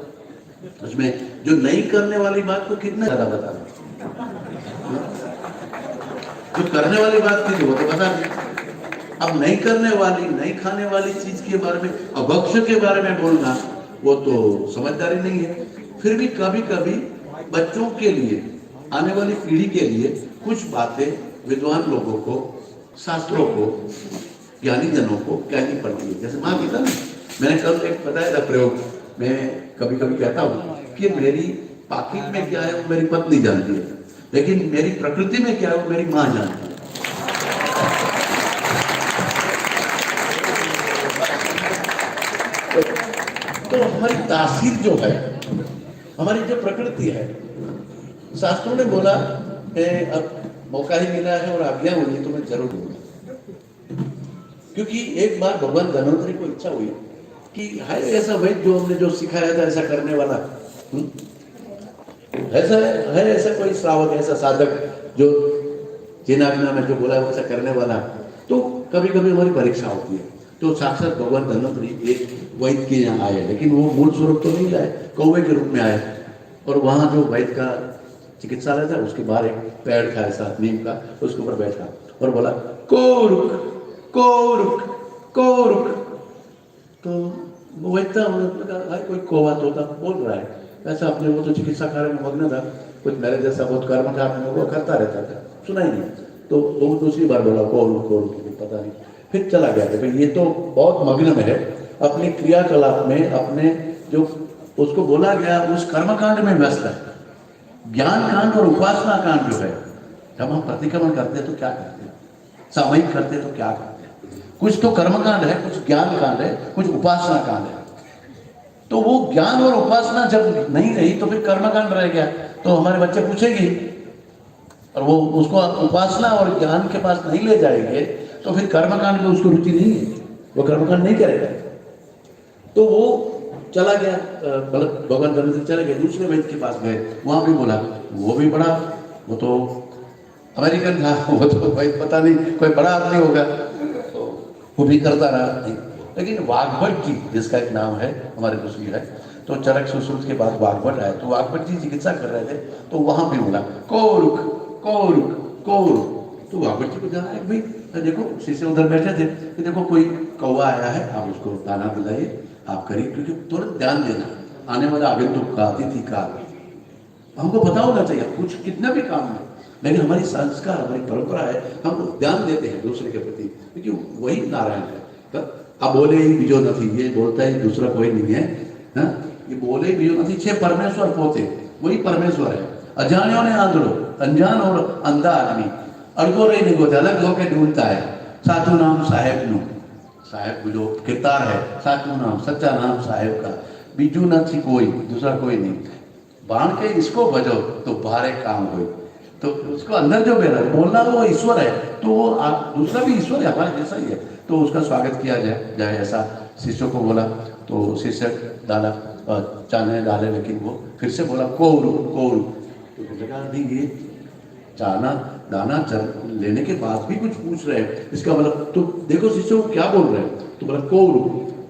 उसमें जो नहीं करने वाली बात को कितना ज्यादा बताना, जो करने वाली बात थी वो तो बता दी। अब नहीं करने वाली, नहीं खाने वाली चीज के बारे में, अभक्ष्य के बारे में बोलना, वो तो समझदारी नहीं है। फिर भी कभी कभी बच्चों के लिए, आने वाली पीढ़ी के लिए कुछ बातें विद्वान लोगों को, शास्त्रों को, ज्ञानी जनों को कहनी पड़ती है। जैसे माँ पिता ने, मैंने कल एक बताया था प्रयोग, मैं कभी कभी कहता हूँ कि मेरी पाकिट में क्या है वो मेरी पत्नी जानती है, लेकिन मेरी प्रकृति में क्या है वो मेरी माँ जानती है। तो हमारी तासीर जो है, हमारी जो प्रकृति है, शास्त्रों ने बोला अब मौका ही मिला है और आज्ञा हुई है तो मैं जरूर दूंगा। क्योंकि एक बार भगवान धन्वंतरी को इच्छा हुई कि है ऐसा वैद्य जो हमने जो सिखाया था ऐसा करने वाला, ऐसा है ऐसा कोई श्रावक, ऐसा साधक जो जिनाग्ना में जो बोला है वैसा करने वाला। तो कभी कभी हमारी परीक्षा होती है। तो साक्षात भगवान धन्वंतरी एक वैद्य के यहाँ आए, लेकिन वो मूल स्वरूप तो नहीं लाए, कौवे के रूप में आए। और वहाँ जो वैद्य का चिकित्सालय था उसके बाहर एक पेड़ था ऐसा नीम का, उसके ऊपर बैठा और बोला कोरुक कोरुक कोरुक। तो वो वैद्य था, कोई कौवा तोता बोल रहा है ऐसा, अपने वो तो चिकित्सा कार्य में मग्न था, कुछ मेरे जैसा बहुत कर्म था अपने वो करता रहता था, सुना ही नहीं। तो वो दूसरी बार बोला कोरुक कोरुक, पता नहीं, फिर चला गया कि ये तो बहुत मग्न में है अपनी क्रियाकलाप में, अपने जो उसको बोला गया उस कर्मकांड में व्यस्त है। ज्ञान कांड और उपासना कांड जो है, जब हम प्रतिक्रमण करते हैं तो क्या करते हैं, सामयिक करते हैं तो क्या करते हैं, कुछ तो कर्मकांड है, कुछ ज्ञान कांड है, कुछ उपासना कांड है। तो वो ज्ञान और उपासना जब नहीं रही तो फिर कर्मकांड रह गया। तो हमारे बच्चे पूछेंगे और वो उसको उपासना और ज्ञान के पास नहीं ले जाएंगे तो फिर कर्मकांड में उसको रुचि नहीं है, वो कर्मकांड नहीं करेगा। तो वो चला गया, भगवान धन्वंतरी चले गए, दूसरे वैद्य के पास गए, वहां भी बोला, वो भी बड़ा, वो तो अमेरिकन था, वो तो भाई पता नहीं कोई बड़ा आदमी होगा, तो वो भी करता रहा। लेकिन वाग्भट जी जिसका एक नाम है हमारे तस्वीर है, तो चरक सुश्रुत के बाद वाग्भट आए, तो वाग्भट जी चिकित्सा कर रहे थे, तो वहां भी बोला कोरुक कोरुक कोरुक। तो वाग्भट जी को जाना है, भाई देखो शिष्य उधर बैठे थे कि देखो कोई कौवा आया है, आप उसको दाना दिलाइए, आप करिए, क्योंकि तुरंत ध्यान देना, आने वाला आगंतुक का, अतिथि का हमको पता होना चाहिए, कुछ कितना भी काम है, लेकिन हमारी संस्कार, हमारी परंपरा है, हम ध्यान देते हैं दूसरे के प्रति, क्योंकि वही नारायण है। अब बोले ही बीजो नहीं, ये बोलता है दूसरा कोई नहीं है, ना? ये बोले बीजो नहीं, 6 परमेश्वर पोते, वही परमेश्वर है। अजानियों ने आंधड़ो, अनजान और अंधा आदमी अड़गो रही निगो अलग होकर ढूंढता है, साधु नाम साहेब नु, साहेब जो किरदार है, साधु नाम सच्चा नाम साहेब का, बीजू नहीं कोई, दूसरा कोई नहीं। बाण के इसको बजो तो बाहर काम हो, तो उसको अंदर जो मेरा बोलना वो ईश्वर है, तो वो दूसरा भी ईश्वर है, हमारे जैसा ही है, तो उसका स्वागत किया जाए ऐसा शिष्यों को बोला। तो शिष्य डाला, चाने डाले, लेकिन वो फिर से बोला कोरु कोरु। तो जगह नहीं, ये चाना दाना लेने के बाद भी कुछ पूछ रहे हैं, इसका मतलब तो देखो शिष्यों क्या बोल रहे हैं, तो बोला कोरु।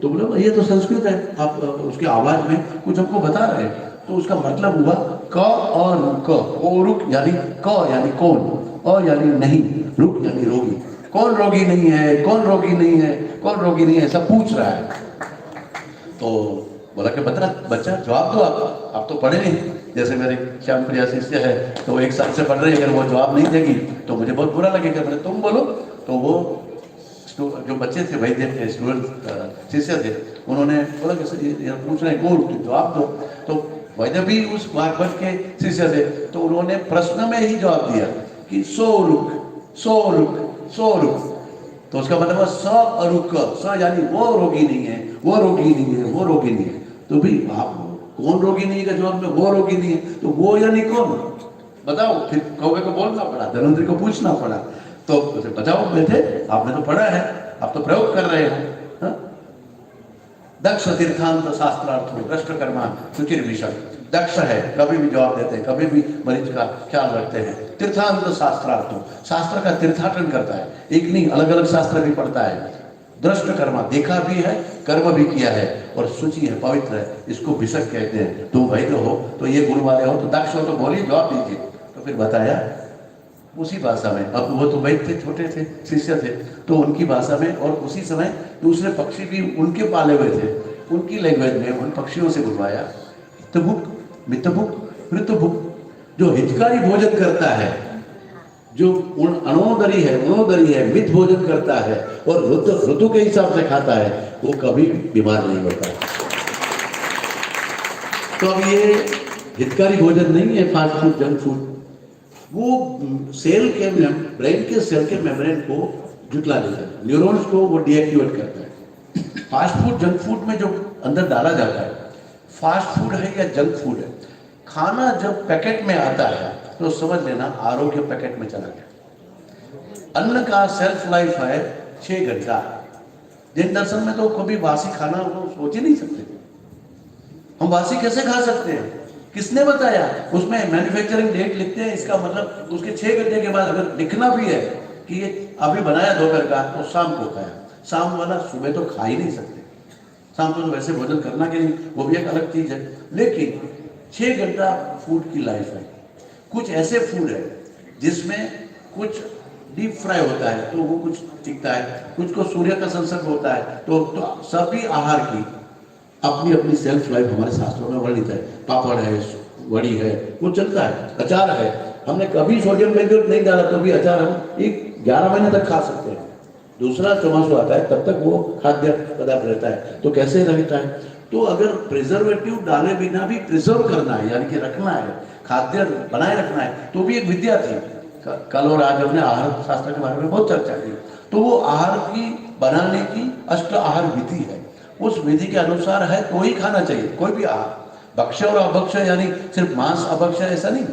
तो बोला ये तो संस्कृत है, आप उसके आवाज में कुछ हमको बता रहे हैं, तो उसका मतलब हुआ क और क, कोरुक यानी क यानी कौन, और यानी नहीं, रुक यानी रोगी। कौन रोगी नहीं है, कौन रोगी नहीं है, कौन रोगी नहीं है, ऐसा पूछ रहा है। तो बोला कि बच्चा जवाब दो, आप तो पढ़े नहीं, जैसे मेरे श्याम प्रिया शिष्य है, तो 1 साल से पढ़ रहे हैं, अगर वो जवाब नहीं देगी तो मुझे बहुत बुरा लगेगा, मैंने तुम बोलो। तो वो जो बच्चे थे, वैद्य थे, स्टूडेंट शिष्य थे, उन्होंने बोला कि सर ये पूछ रहे हैं, कौन, जवाब दो। तो वैद्य भी उस भागवत के शिष्य थे, तो उन्होंने प्रश्न में ही जवाब दिया कि सो रुक, सो रुक, सो रुक। तो उसका मतलब स अरुक, स यानी वो रोगी नहीं है, वो रोगी नहीं है, वो रोगी नहीं है। तो भाई आप कौन रोगी नहीं है का जवाब में वो रोगी नहीं है, तो वो यानी कौन बताओ। फिर कौवे को बोलना पड़ा, धनवंतरी को पूछना पड़ा। तो बताओ बेटे, आपने तो पढ़ा है, आप तो प्रयोग कर रहे हो। दक्ष तीर्थांत शास्त्रार्थो दृष्ट कर्मा सुचिर विषय। दक्ष है, कभी भी जवाब देते हैं, कभी भी मरीज का ख्याल रखते हैं। तीर्थांत शास्त्रार्थो, शास्त्र का तीर्थाटन करता है, एक नहीं अलग अलग शास्त्र भी पढ़ता है। दृष्ट कर्मा, देखा भी है, कर्म भी किया है, और शुचि है, पवित्र है, इसको विषय कहते हैं। तुम वैद्य हो तो ये गुण वाले हो, तो दक्ष हो तो बोलिए, जवाब दीजिए। तो फिर बताया उसी भाषा में। अब वो तो वैद्य थे, छोटे थे, शिष्य थे, तो उनकी भाषा में, और उसी समय दूसरे पक्षी भी उनके पाले हुए थे, उनकी लैंग्वेज में उन पक्षियों से बुलवाया। हितभुक, मितभुक, ऋतुभुक, जो हितकारी भोजन करता है, जो अनोदरी है, मित भोजन करता है और ऋतु के हिसाब से खाता है, वो कभी बीमार नहीं होता। तो अब ये हितकारी भोजन नहीं है फास्ट फूड, जंक फूड। वो सेल के ब्रेन के सेल के मेम्ब्रेन को जुटला देता है, न्यूरॉन्स को वो डीएक्टिवेट करता है। फास्ट फूड जंक फूड में जो अंदर डाला जाता है, फास्ट फूड है या जंक फूड है, खाना जब पैकेट में आता है तो समझ लेना आरोग्य पैकेट में चला गया। अन्न का सेल्फ लाइफ है 6 घंटा। जैन दर्शन में तो कभी बासी खाना हम सोच ही नहीं सकते। हम बासी कैसे खा सकते हैं? किसने बताया? उसमें मैन्युफैक्चरिंग डेट लिखते हैं, इसका मतलब उसके 6 घंटे के बाद अगर लिखना भी है कि ये अभी बनाया दोपहर का, तो शाम को खाया। शाम वाला सुबह तो खा ही नहीं सकते, शाम को तो वैसे भोजन करना के लिए, वो भी एक अलग चीज है। लेकिन 6 घंटा फूड की लाइफ है। कुछ ऐसे फूड है जिसमें कुछ डीप फ्राई होता है तो वो कुछ टिकता है, कुछ को सूर्य का संसर्ग होता है, तो सभी आहार की अपनी अपनी सेल्फ लाइफ हमारे शास्त्रों में वर्णित है। पापड़ है, वड़ी है, वो चलता है। अचार है, हमने कभी सोडियम बेंजोएट नहीं डाला तो भी अचार हम 11 महीने तक खा सकते हैं। दूसरा चौमासू आता है तब तक वो खाद्य पदार्थ रहता है, तो कैसे रहता है? तो अगर प्रिजर्वेटिव डाले बिना भी प्रिजर्व करना है, यानी कि रखना है, खाद्य बनाए रखना है, तो भी एक विद्या थी। कल और आज हमने आहार शास्त्र के बारे में बहुत चर्चा की। तो वो आहार की बनाने की अष्ट आहार विधि है, उस विधि के अनुसार है तो ही खाना चाहिए कोई भी आहार। भक्ष्य और अभक्ष्य यानी सिर्फ मांस अभक्ष्य ऐसा नहीं,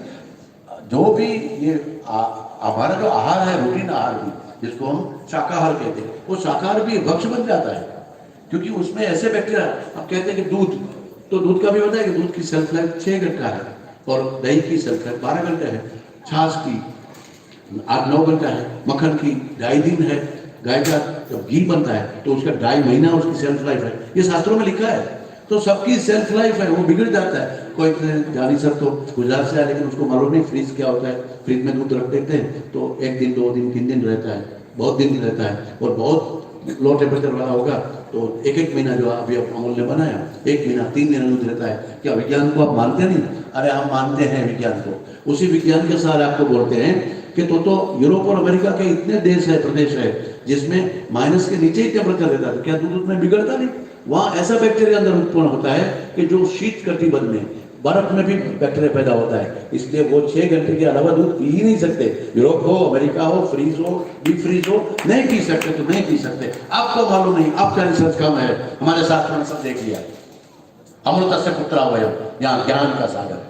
जो भी ये हमारा जो आहार है, रूटीन आहार भी, जिसको हम शाकाहार कहते हैं, वो शाकाहार भी भक्ष्य बन जाता है, क्योंकि उसमें ऐसे बैक्टीरिया। अब कहते हैं कि दूध, तो दूध का भी होता है कि दूध की सेल्फ लाइफ 6 घंटा है, और दही की सेल्फ लाइफ 12 घंटे है, छाछ की 8-9 घंटा है, मक्खन की 2.5 दिन है, गाय का जब घी बनता है तो उसका 2.5 महीना उसकी सेल्फ लाइफ है। ये शास्त्रों में लिखा है। तो सबकी सेल्फ लाइफ है, वो बिगड़ जाता है। कोई जानी सब तो गुजरात से आया, लेकिन उसको मालूम नहीं फ्रीज क्या होता है। फ्रिज में दूध रख देते हैं तो 1 दिन, 2 दिन, 3 दिन रहता है, बहुत दिन रहता है, और बहुत लो टेम्परेचर वाला होगा तो 1-1 महीना जो अभी अमूल ने बनाया, 1 महीना 3 दिन दूध रहता है। क्या विज्ञान को आप मानते नहीं? अरे हम मानते हैं विज्ञान को। उसी विज्ञान के साथ आपको बोलते हैं कि तो यूरोप और अमेरिका के इतने देश है, प्रदेश है, जिसमें माइनस के नीचे ही टेम्परेचर रहता है, तो क्या दूध उसमें बिगड़ता नहीं? वहां ऐसा बैक्टीरिया अंदर उत्पन्न होता है कि जो शीत कटिबंध में, बर्फ में भी बैक्टीरिया पैदा होता है, इसलिए वो 6 घंटे के अलावा दूध पी ही नहीं सकते। यूरोप हो, अमेरिका हो, फ्रीज हो, डीप फ्रीज हो, नहीं पी सकते तो नहीं पी सकते। आपको मालूम नहीं, आपका रिसर्च कम है, हमारे शास्त्र ने सब देख लिया। अमृत से पुत्रा वयम, यहाँ ज्ञान का सागर है।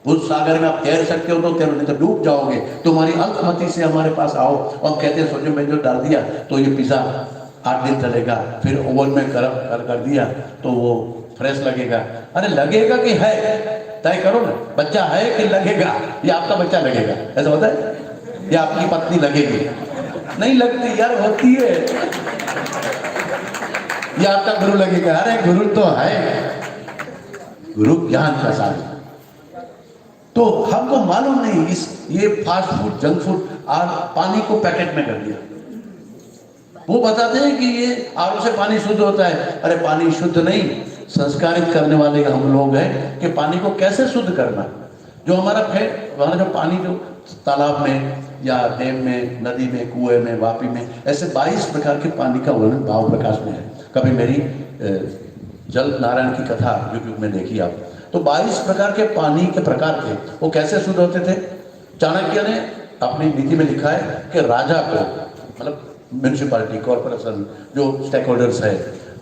उस सागर में आप तैर सकते हो तो तैरो, नहीं तो डूब जाओगे। तुम्हारी अल्पमति से हमारे पास आओ और कहते हैं सोडियम बेंजोएट डाल दिया तो ये पिज्जा 8 दिन चलेगा, फिर ओवन में कर दिया तो वो फ्रेश लगेगा। अरे लगेगा कि है, तय करो ना, बच्चा है कि लगेगा? या आपका बच्चा लगेगा? ऐसा होता है? या आपकी पत्नी लगेगी? नहीं लगती यार, होती है। या आपका गुरु लगेगा? अरे गुरु तो है, गुरु ज्ञान का सागर। तो हमको मालूम नहीं, ये फास्ट फूड, जंक फूड, और पानी को पैकेट में कर दिया। वो बताते हैं कि ये आरओ से पानी शुद्ध होता है। अरे पानी शुद्ध नहीं, संस्कारित करने वाले हम लोग हैं कि पानी को कैसे शुद्ध करना। जो हमारा जो पानी जो तालाब में या डैम में, नदी में, कुएं में, वापी में, ऐसे 22 प्रकार के पानी का वर्णन भाव प्रकाश में है। कभी मेरी जल नारायण की कथा यूट्यूब में देखी आप, तो 22 प्रकार के पानी के प्रकार थे। वो कैसे शुद्ध होते थे? चाणक्य ने अपनी नीति में लिखा है कि राजा को, मतलब म्यूनिसिपालिटी कॉर्पोरेशन जो स्टेक होल्डर्स है,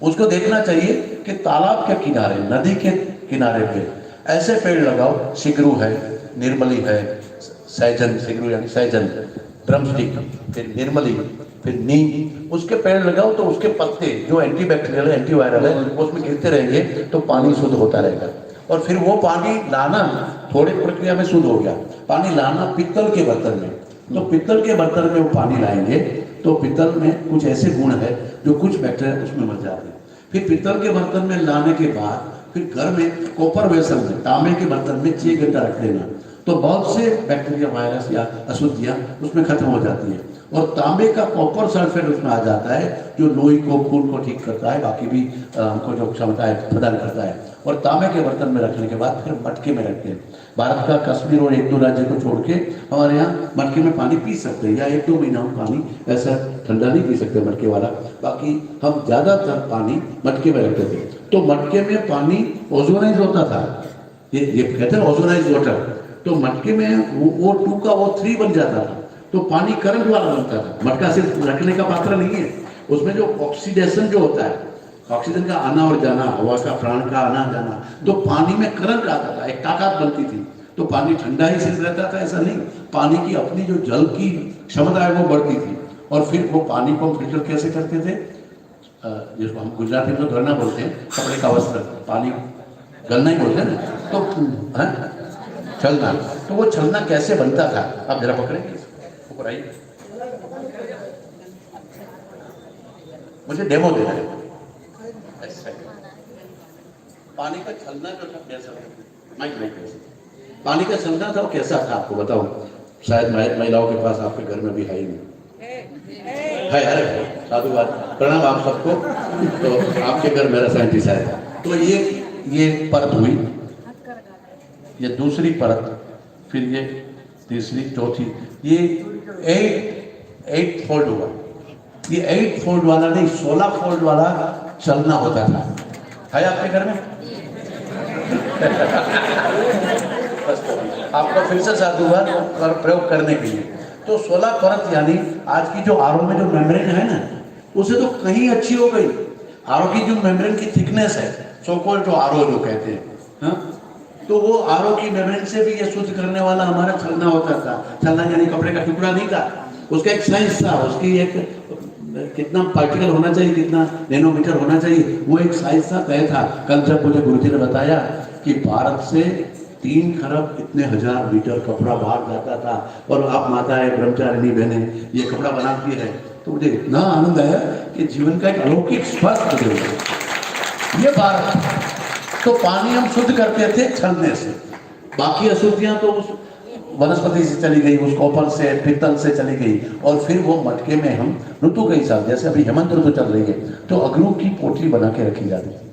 उसको देखना चाहिए कि तालाब के किनारे, नदी के किनारे पे ऐसे पेड़ लगाओ, सिगरू है, निर्मली है, सहजन, सिगरू यानी सहजन, ड्रमस्टिक, फिर निर्मली, फिर नीम, उसके पेड़ लगाओ तो उसके पत्ते जो एंटीबैक्टीरियल है, एंटीवायरल है, उसमें गिरते रहेंगे तो पानी शुद्ध होता रहेगा। और फिर वो पानी लाना थोड़ी प्रक्रिया में शुद्ध हो गया। पानी लाना पित्तल के बर्तन में, तो पित्तल के बर्तन में वो पानी लाएंगे तो पित्तल में कुछ ऐसे गुण है जो कुछ बैक्टीरिया उसमें मर जाते हैं। फिर पित्तल के बर्तन में लाने के बाद फिर घर में कॉपर वेसल में, तांबे के बर्तन में 6 घंटा रख देना, तो बहुत से बैक्टीरिया, वायरस या अशुद्धियां उसमें खत्म हो जाती है। और तांबे का कॉपर सल्फेट उसमें आ जाता है जो लोही को, खून को ठीक करता है, बाकी भी हमको जो क्षमता है प्रदान करता है। और तांबे के बर्तन में रखने के बाद फिर मटके में रखते हैं। भारत का कश्मीर और 1-2 राज्य को छोड़ के हमारे यहाँ मटके में पानी पी सकते हैं, या 1-2 महीना हम पानी ऐसा ठंडा नहीं पी सकते मटके वाला। बाकी हम ज्यादातर पानी मटके में रखते थे। तो मटके में पानी ओजोनाइज होता था, ये कहते हैं ओजोनाइज वाटर। तो मटके में O2 का O3 बन जाता था, तो पानी करंट वाला बनता था। मटका सिर्फ रखने का पात्र नहीं है, उसमें जो ऑक्सीडेशन जो होता है, ऑक्सीजन का आना और जाना, हवा का प्राण का आना जाना, तो पानी में करंट आता था, एक ताकत बनती थी। तो पानी ठंडा ही सिर्फ रहता था ऐसा नहीं, पानी की अपनी जो जल की क्षमता है वो बढ़ती थी। और फिर वो पानी को हम फिल्टर कैसे करते थे, जिसको हम गुजराती में तो धरना बोलते हैं, कपड़े का वस्त्र, पानी गलना ही बोलते हैं ना, तो छलना। तो वो छलना कैसे बनता था, आप जरा पकड़ेंगे, ऊपर आइए, मुझे डेमो देना है। पानी का छलना जो था कैसा था, पानी का छलना था वो कैसा था आपको बताऊं, शायद महिलाओं के पास आपके घर में भी है ही नहीं है। अरे साधुवाद, प्रणाम आप सबको। तो आपके घर मेरा साइंटिस्ट आया। तो ये परत हुई, ये दूसरी परत, फिर ये तीसरी, चौथी, ये 8 फोल्ड हुआ। ये 8 फोल्ड वाला नहीं, 16 फोल्ड वाला चलना होता था। है आपके घर में? आपको फिर से साधुवाद प्रयोग करने के लिए। तो 16 परत यानी आज की जो आरओ में जो मेम्ब्रेन है ना, उसे तो कहीं अच्छी हो गई। आरओ की जो मेम्ब्रेन की थिकनेस है, सोकोल जो आरओ जो कहते हैं, हाँ? तो वो आरओ की मेम्ब्रेन से भी ये शुद्ध करने वाला हमारा छलना होता था। छलना यानी कपड़े का टुकड़ा नहीं था, उसका एक साइंस था, उसकी एक कितना पार्टिकल होना चाहिए, कितना नैनोमीटर होना चाहिए, वो एक साइंस था, तय था। कल जब मुझे गुरुजी ने बताया कि भारत से 3 खरब इतने हजार मीटर कपड़ा बाहर जाता था, और आप माताएं, ब्रह्मचारिणी बहनें ये कपड़ा बनाती है, तो मुझे इतना आनंद आया कि जीवन का एक अलौकिक स्पर्श ये भारत। तो पानी हम शुद्ध करते थे छलने से, बाकी अशुद्धियां तो उस वनस्पति से चली गई, उस कॉपर से, पित्तल से चली गई। और फिर वो मटके में हम ऋतु के हिसाब, जैसे अभी हेमंत ऋतु चल रही है तो अगरू की पोटली बना के रखी जाती थी।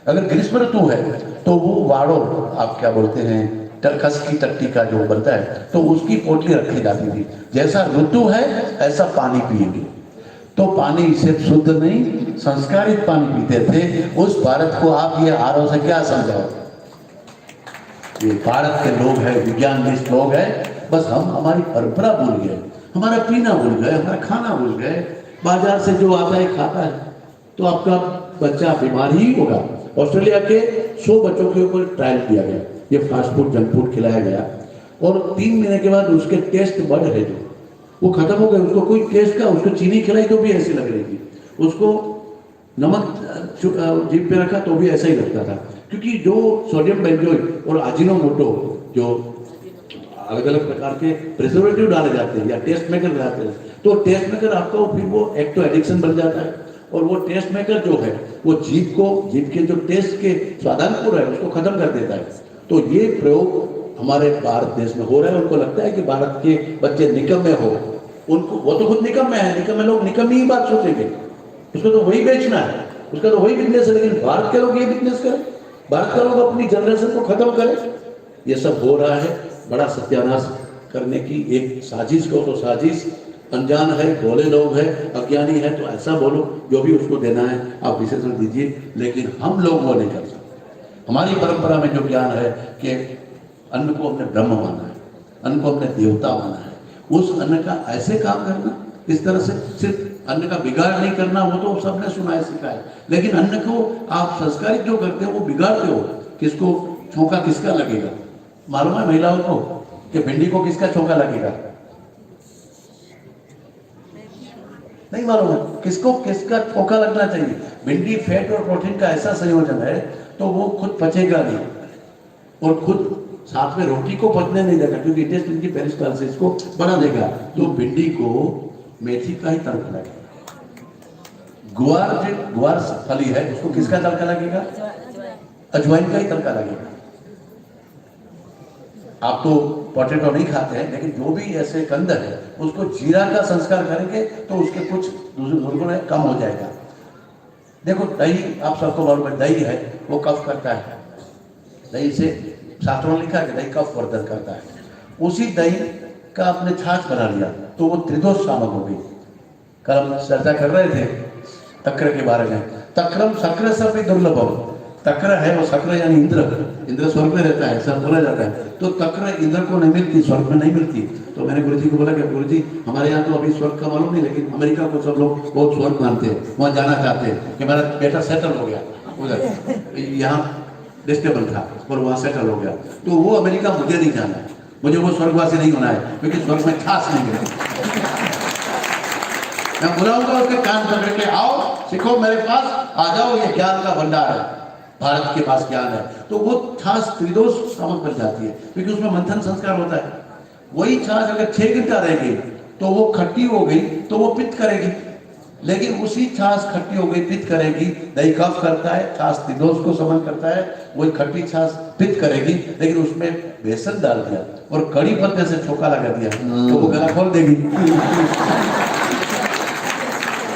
अगर ग्रीष्म ऋतु है तो वो वाड़ो, आप क्या बोलते हैं, खस की टट्टी का जो बनता है, तो उसकी पोटली रखी जाती थी। जैसा ऋतु है ऐसा पानी पिएंगे। तो पानी सिर्फ शुद्ध नहीं, संस्कारित पानी पीते थे। उस भारत को आप ये आरओ से क्या समझाओ? ये भारत के लोग हैं, विज्ञाननिष्ठ लोग हैं, बस हम हमारी परंपरा भूल गए, हमारा पीना भूल गए, हमारा खाना भूल गए। बाजार से जो आता है खाता है, तो आपका बच्चा बीमार ही होगा। ऑस्ट्रेलिया के 100 बच्चों के ऊपर ट्रायल किया गया, ये फास्ट फूड, जंक फूड खिलाया गया, और 3 महीने के बाद उसके टेस्ट बढ़ रहे थे, वो खत्म हो गए। उसको कोई टेस्ट का, उसको चीनी खिलाई तो भी ऐसी लग रही थी, उसको नमक जीभ पे रखा तो भी ऐसा ही लगता था। क्योंकि जो सोडियम बेंजोइक और अजीनोमोटो, जो अलग अलग प्रकार के प्रिजर्वेटिव डाले जाते हैं या टेस्ट मेकर डालते हैं, तो टेस्ट मेकर आपका फिर वो एक तो एडिक्शन बन जाता है, और वो टेस्ट मेकर जो है वो जीभ के जो टेस्ट के स्वादानुकूल है उसको खत्म कर देता है। तो ये प्रयोग हमारे भारत देश में हो रहा है। उनको लगता है कि भारत के बच्चे निकम्मे हो, उनको, वो तो खुद निकम्मे है, निकम्मे लोग निकम्मी ही बात सोचेंगे, उसको तो वही बेचना है, उसका तो वही बिजनेस है। लेकिन भारत के लोग ये बिजनेस करें, भारत के लोग अपनी जनरेशन को खत्म करें, ये सब हो रहा है। बड़ा सत्यानाश करने की एक साजिश को तो साजिश, अनजान है, भोले लोग हैं, अज्ञानी है तो ऐसा बोलो, जो भी उसको देना है आप विशेषण दीजिए, लेकिन हम लोग वो नहीं कर सकते। हमारी परंपरा में जो ज्ञान है कि अन्न को हमने ब्रह्म माना है, अन्न को हमने देवता माना है, उस अन्न का ऐसे काम करना, इस तरह से सिर्फ अन्न का बिगाड़ नहीं करना, वो तो सबने सुना है, सीखा है, लेकिन अन्न को आप संस्कारित जो करते हो वो बिगाड़ते हो। किसको छौंका किसका लगेगा मालूम है महिलाओं को कि भिंडी को किसका छौंका लगेगा? नहीं मालूम है किसको किसका छौंका लगना चाहिए। भिंडी फैट और प्रोटीन का ऐसा संयोजन है तो वो खुद पचेगा नहीं और खुद साथ में रोटी को पचने नहीं देगा, क्योंकि इंटेस्टाइन की पेरिस्टाल्सिस को बढ़ा देगा। तो भिंडी को मेथी का ही तड़का लगेगा। गुआर फली है उसको किसका तड़का लगेगा? अजवाइन का ही तड़का लगेगा। आप तो पोटैटो नहीं खाते हैं, लेकिन जो भी ऐसे कंद है उसको जीरा का संस्कार करेंगे तो उसके कुछ दुर्गुण कम हो जाएगा। देखो दही, आप सबको मालूम है दही है वो कफ करता है, दही से शास्त्रों में लिखा है कि दही कफ वर्धन करता है। उसी दही का आपने छाछ बना लिया तो वो त्रिदोष शामक हो गई। कल हम चर्चा कर रहे थे तक्र के बारे में। तक्रम शक्र से भी दुर्लभम, तक्र है वो शक्र यानी इंद्र स्वर्ग में रहता है ऐसा बोला जाता है। तो तक्र इंद्र को नहीं मिलती, स्वर्ग में नहीं मिलती। तो मैंने गुरुजी को बोला कि गुरुजी हमारे यहाँ तो अभी स्वर्ग का मालूम नहीं, लेकिन अमेरिका को सब लोग बहुत स्वर्ग मानते हैं, वहाँ जाना चाहते हैं कि मेरा बेटा सेटल हो गया उधर, यहाँ डिस्टेबल था और वहाँ सेटल हो गया। तो वो अमेरिका मुझे नहीं जाना है, मुझे वो स्वर्गवासी नहीं होना है, क्योंकि स्वर्ग में छाछ नहीं मिलेगी। मैं बुलाऊंगा उसके कान पकड़ के, आओ सीखो मेरे पास, आ जाओ, ये ज्ञान का भंडार है, भारत के पास ज्ञान है। तो वो छाछ त्रिदोष शामक बन जाती है, क्योंकि उसमें मंथन संस्कार होता है। वही छाछ अगर 6 घंटा रहेगी तो वो खट्टी हो गई तो वो पित्त करेगी, लेकिन उसी छाछ खट्टी हो गई पित्त करेगी। दही कफ करता है, छाछ त्रिदोष को समन करता है, वही खट्टी छाछ पित्त करेगी, लेकिन उसमें बेसन डाल दिया और कड़ी पत्ते से छोका लगा दिया तो वो गला खोल देगी।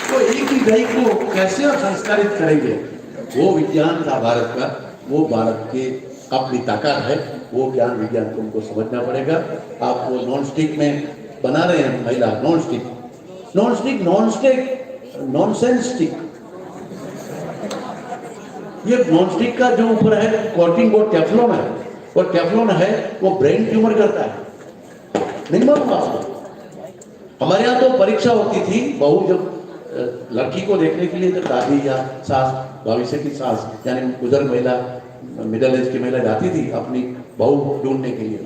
तो एक ही दही को कैसे आप संस्कारित करेंगे? वो विज्ञान था भारत का, वो भारत की अपनी ताकत है, वो ज्ञान विज्ञान को उनको समझना पड़ेगा। आप वो नॉन स्टिक में बना रहे हैं महिला, नॉन स्टिक नॉनसेंस स्टिक, ये नॉन स्टिक का जो ऊपर है कोटिंग वो टेफ्लॉन है, वो टेफ्लॉन है वो ब्रेन ट्यूमर करता है। नहीं मालूम आपको? हमारे यहाँ तो परीक्षा होती थी, बहू जब लड़की को देखने के लिए जब दादी या सास, भविष्य की सास यानी बुजुर्ग महिला, मिडिल एज की महिला जाती थी अपनी बहू ढूंढने के लिए,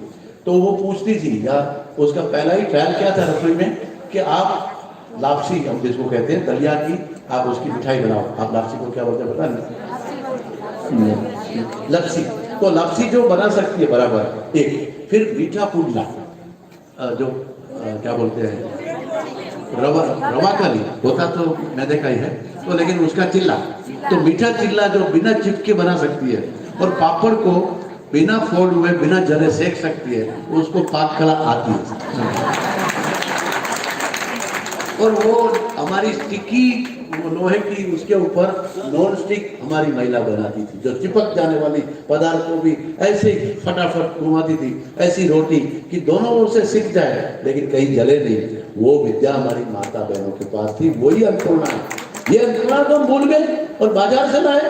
तो वो पूछती थी, या उसका पहला ही ट्रायल क्या था रसोई में कि आप लापसी, हम जिसको कहते हैं दलिया की, आप उसकी मिठाई बनाओ। आप लापसी को क्या बोलते हैं पता नहीं? लपसी। तो लपसी जो बना सकती है बराबर एक, फिर मीठा पुडला जो क्या बोलते हैं रवा का नहीं होता तो मैदे का ही है, तो लेकिन उसका चिल्ला, तो मीठा चिल्ला जो बिना चिपके बना सकती है, और पापड़ को बिना फोड़ हुए बिना जले सेक सकती है, उसको पाक कला आती है। और वो हमारी स्टिकी लोहे की उसके ऊपर नॉन स्टिक हमारी महिला बनाती थी, जो चिपक जाने वाली पदार्थ को भी ऐसे ही फटाफट घुमाती थी, ऐसी रोटी कि दोनों ओर से सिक जाए लेकिन कहीं जले नहीं। वो विद्या हमारी माता बहनों के पास थी, वही अन्नपूर्णा है। ये अन्नपूर्णा तो हम भूल गए और बाजार से लाए।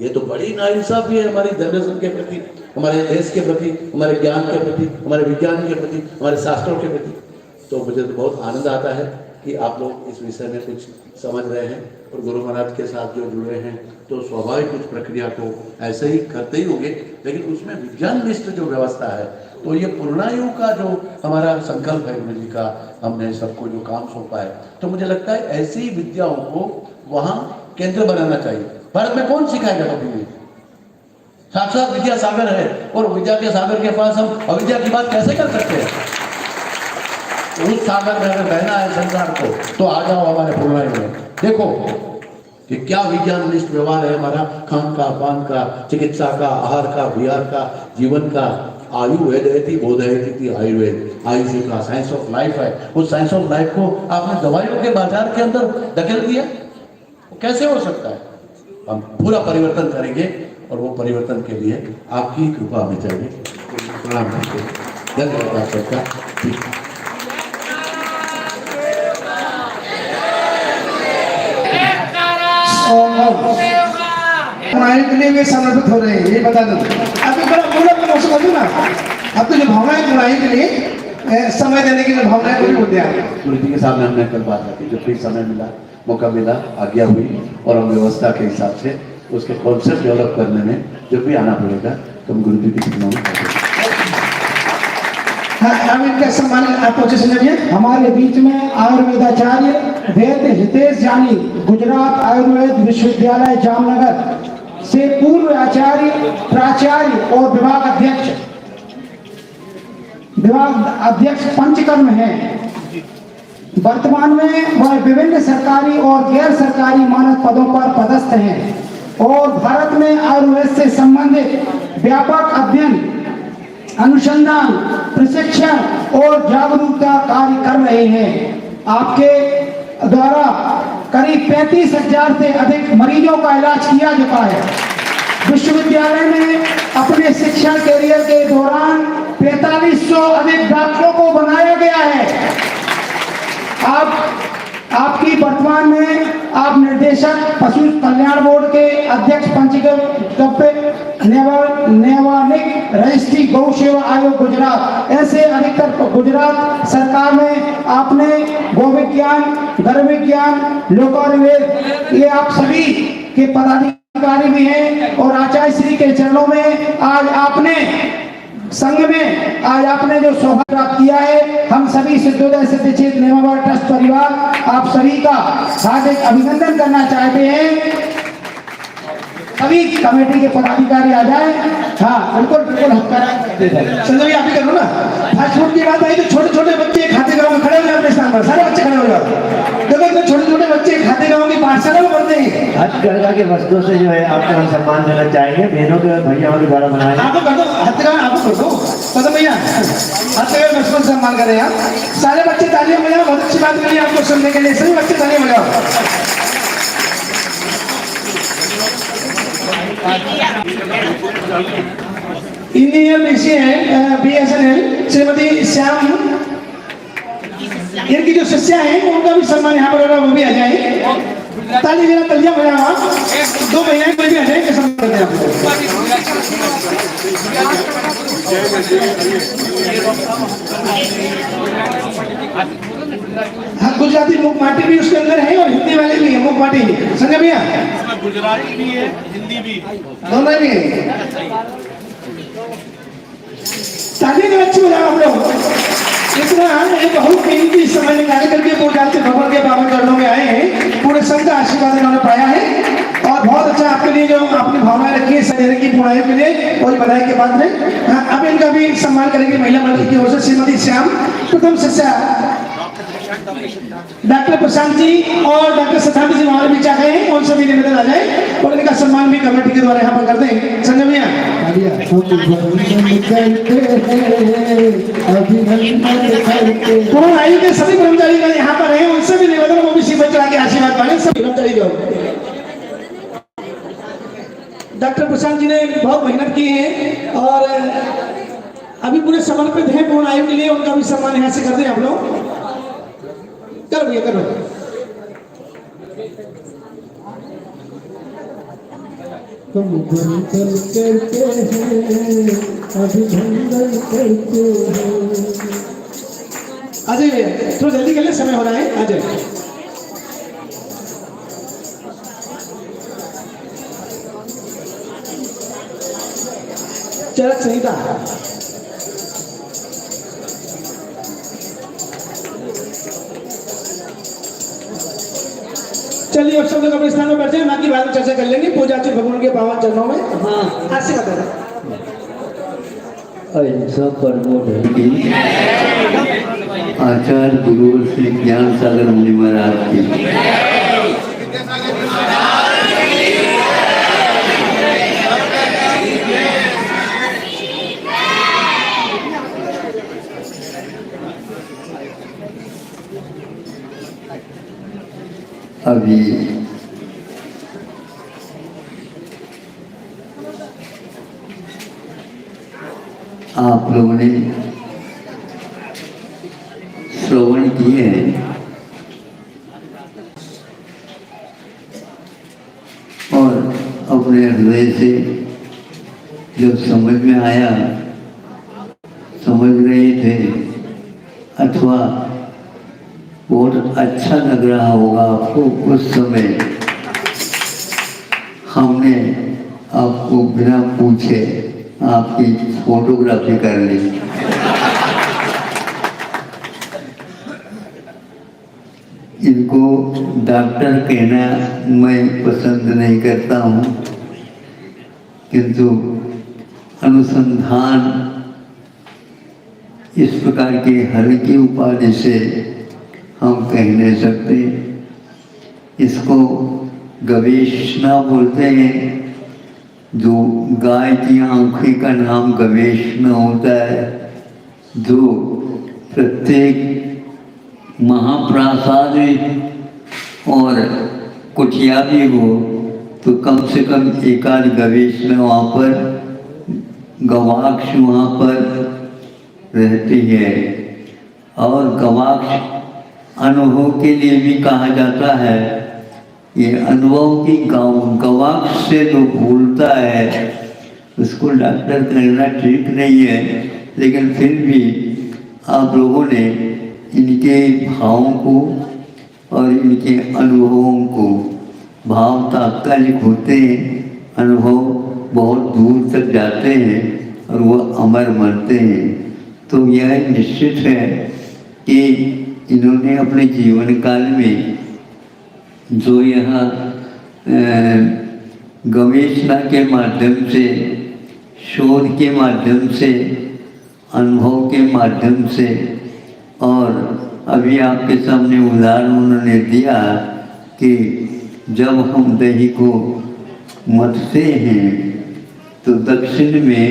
ये तो बड़ी नाइंसाफी है हमारी जनरेशन के प्रति, हमारे देश के प्रति, हमारे ज्ञान के प्रति, हमारे विज्ञान के प्रति, हमारे शास्त्रों के प्रति। तो मुझे तो बहुत आनंद आता है कि आप लोग इस विषय में कुछ समझ रहे हैं और गुरु महाराज के साथ जो जुड़े हैं, तो स्वाभाविक कुछ प्रक्रिया को ऐसे ही करते ही होंगे, लेकिन उसमें विज्ञान निष्ठ जो व्यवस्था है, तो ये पूर्णायु का जो हमारा संकल्प है गुरु जी का, हमने सबको जो काम सौंपा है, तो मुझे लगता है ऐसी विद्याओं को वहाँ केंद्र बनाना चाहिए। भारत में कौन सिखाएगा कभी भी? साक्षात विद्या सागर है, और विद्या के सागर के पास हम अविद्या की बात कैसे कर सकते हैं? उस सागर में अगर बहना है संसार को, तो आ जाओ हमारे पूर्णायु में, देखो कि क्या विज्ञान निष्ठ व्यवहार है हमारा, खान का, पान का, चिकित्सा का, आहार का, विहार का, जीवन का। आयुर्वेद बोधयति आयुर्वेद, आयुष का साइंस ऑफ लाइफ है। उस साइंस ऑफ लाइफ को आपने दवाइयों के बाजार के अंदर धकेल दिया, कैसे हो सकता है? हम पूरा परिवर्तन करेंगे, और वो परिवर्तन के लिए आपकी कृपा हमें चाहिए। प्रणाम करते हैं, धन्यवाद आपका। हमारे के लिए वे समर्पित हो रहे हैं, ये बता दो। आपको बड़ा बोला तो मौसम कर दो ना, आपको जो भावनाएं बुराई के लिए समय देने की जो भावनाएं पूरी होती है। गुरु जी के सामने हमने कल बात रखी, जब भी समय मिला, मौका मिला, आज्ञा हुई और हम व्यवस्था के हिसाब से उसके कॉन्सेप्ट डेवलप करने में जब भी आना पड़ेगा तो हम गुरु जी की चरणों में हम इनका सम्मान आपको सुनिए। हमारे बीच में आयुर्वेदाचार्य वैद्य हितेश जानी, गुजरात आयुर्वेद विश्वविद्यालय जामनगर से पूर्व आचार्य, प्राचार्य और विभाग अध्यक्ष पंचकर्म हैं। वर्तमान में वह विभिन्न सरकारी और गैर सरकारी मानद पदों पर पदस्थ हैं और भारत में आयुर्वेद से संबंधित व्यापक अध्ययन, अनुसंधान, प्रशिक्षण और जागरूकता कार्य कर रहे हैं। आपके द्वारा करीब 35,000 से अधिक मरीजों का इलाज किया चुका है। विश्वविद्यालय में अपने शिक्षा कैरियर के दौरान 4500 अधिक डॉक्टरों को बनाया गया है। आपकी वर्तमान में आप निर्देशक पशु कल्याण बोर्ड के अध्यक्ष नेवानिक रजिस्ट्री गौ सेवा आयोग गुजरात, ऐसे अधिकतर गुजरात सरकार में आपने गौ विज्ञान, गर्भ विज्ञान, लोकायुर्वेद, ये आप सभी के पदाधिकारी भी हैं और आचार्य श्री के चरणों में आज आपने संघ में आज आपने जो सौभाग्य प्राप्त किया है, हम सभी सिद्धोदय सिद्धक्षेत्र नेमावर ट्रस्ट परिवार आप सभी का हार्दिक अभिनंदन करना चाहते हैं। सभी कमेटी के पदाधिकारी आ जाए। हाँ बिल्कुल बिल्कुल, संजय आप ही करो ना। फास्ट फूड की बात आई तो छोटे छोटे बच्चे खाते गाँव में खड़े हुए अपने स्थान पर, सारे बच्चे खड़े हो जाओ। देखो तो छोटे छोटे बच्चे खाते गाँव की पाठशाला में पढ़ते हैं। हथकरघा के वस्तुओं से जो है आपको हम सम्मान देना चाहेंगे, बहनों के भैयाओं के द्वारा बनाए। आपको कर दो हथकरघा, आपको कर दो पता भैया, हथकरघा बचपन से सम्मान करें आप सारे बच्चे। तालियां बजाओ, बहुत अच्छी बात करिए आपको सुनने के लिए, सभी बच्चे तालियां बजाओ। इंजीनियर BSNL श्रीमती श्याम, इनकी जो शिष्या है उनका भी सम्मान यहाँ पर होगा, वो भी आ जाए। ताली मेरा तलिया बजाओ आप, 2 महिलाएं कोई भी आ जाए, सम्मान करते हैं हाँ, गुजराती मुख माटी भी उसके अंदर है और हिंदी वाले भी है मुख माटी। संजय भैया गुजराती भी है, हिंदी भी, दोनों भी है। ताली में अच्छी बजाओ हम लोग। इतना एक बहुत कीमती समय निकाल करके पूजा से भगवान के पावन चरणों में आए हैं, पूरे संघ का आशीर्वाद इन्होंने पाया है और बहुत अच्छा आपके लिए जो अपनी भावनाएं रखी है शरीर की पुराई के लिए, कोई बधाई के बाद में। अब इनका भी सम्मान करेंगे महिला मंडल की ओर से श्रीमती श्याम। प्रथम शिष्या डॉक्टर प्रशांत जी और डॉक्टर सतांत जी हमारे बीच आ गए हैं, उन सभी निवेदन आ जाए और इनका सम्मान भी कमेटी के द्वारा यहाँ पर कर दें। संजय भैया पूर्ण आयु के सभी कर्मचारी यहाँ पर हैं, उनसे भी निवेदन, वो भी श्रीमत चढ़ा के आशीर्वाद पाने। सभी कर्मचारी जो डॉक्टर प्रशांत जी ने बहुत मेहनत की है और अभी पूरे समर्पित हैं पूर्ण आयु के लिए, उनका भी सम्मान यहाँ से कर दें आप लोग। करो भैया करो। अजय भैया थोड़ा जल्दी कर ले, समय हो रहा है। अजय चरक संहिता चलिए अब सब लोग अपने स्थान में बैठ जाए, बाकी बाद में चर्चा कर लेंगे पूजा से भगवान के पावन चरणों में। हाँ आशीर्वाद अहिंसा परमो धर्म, आचार्य गुरु श्री ज्ञान सागर मुनि महाराज की। अभी आप लोगों ने श्रवण किए हैं अपने हृदय से जब समझ में आया, समझ रहे थे, अथवा बहुत अच्छा लग रहा होगा आपको, उस समय हमने आपको बिना पूछे आपकी फोटोग्राफी कर ली। इनको डॉक्टर कहना मैं पसंद नहीं करता हूँ, किंतु अनुसंधान इस प्रकार की हल्की उपाधि से हम कह नहीं सकते। इसको गवेषणा बोलते हैं। जो गाय की आँखें का नाम गवेषणा होता है। जो प्रत्येक महाप्रासाद और कुटिया भी हो तो कम से कम एक आध गवेषणा वहाँ पर, गवाक्ष वहाँ पर रहती है। और गवाक्ष अनुभव के लिए भी कहा जाता है। ये अनुभव की गवाक्ष से जो भूलता है उसको डॉक्टर कहना ठीक नहीं है, लेकिन फिर भी आप लोगों ने इनके भावों को और इनके अनुभवों को, भाव तात्कालिक होते हैं, अनुभव बहुत दूर तक जाते हैं और वो अमर बनते हैं। तो यह निश्चित है कि इन्होंने अपने जीवन काल में जो यहाँ गवेषणा के माध्यम से, शोध के माध्यम से, अनुभव के माध्यम से, और अभी आपके सामने उदाहरण उन्होंने दिया कि जब हम दही को मथते हैं तो दक्षिण में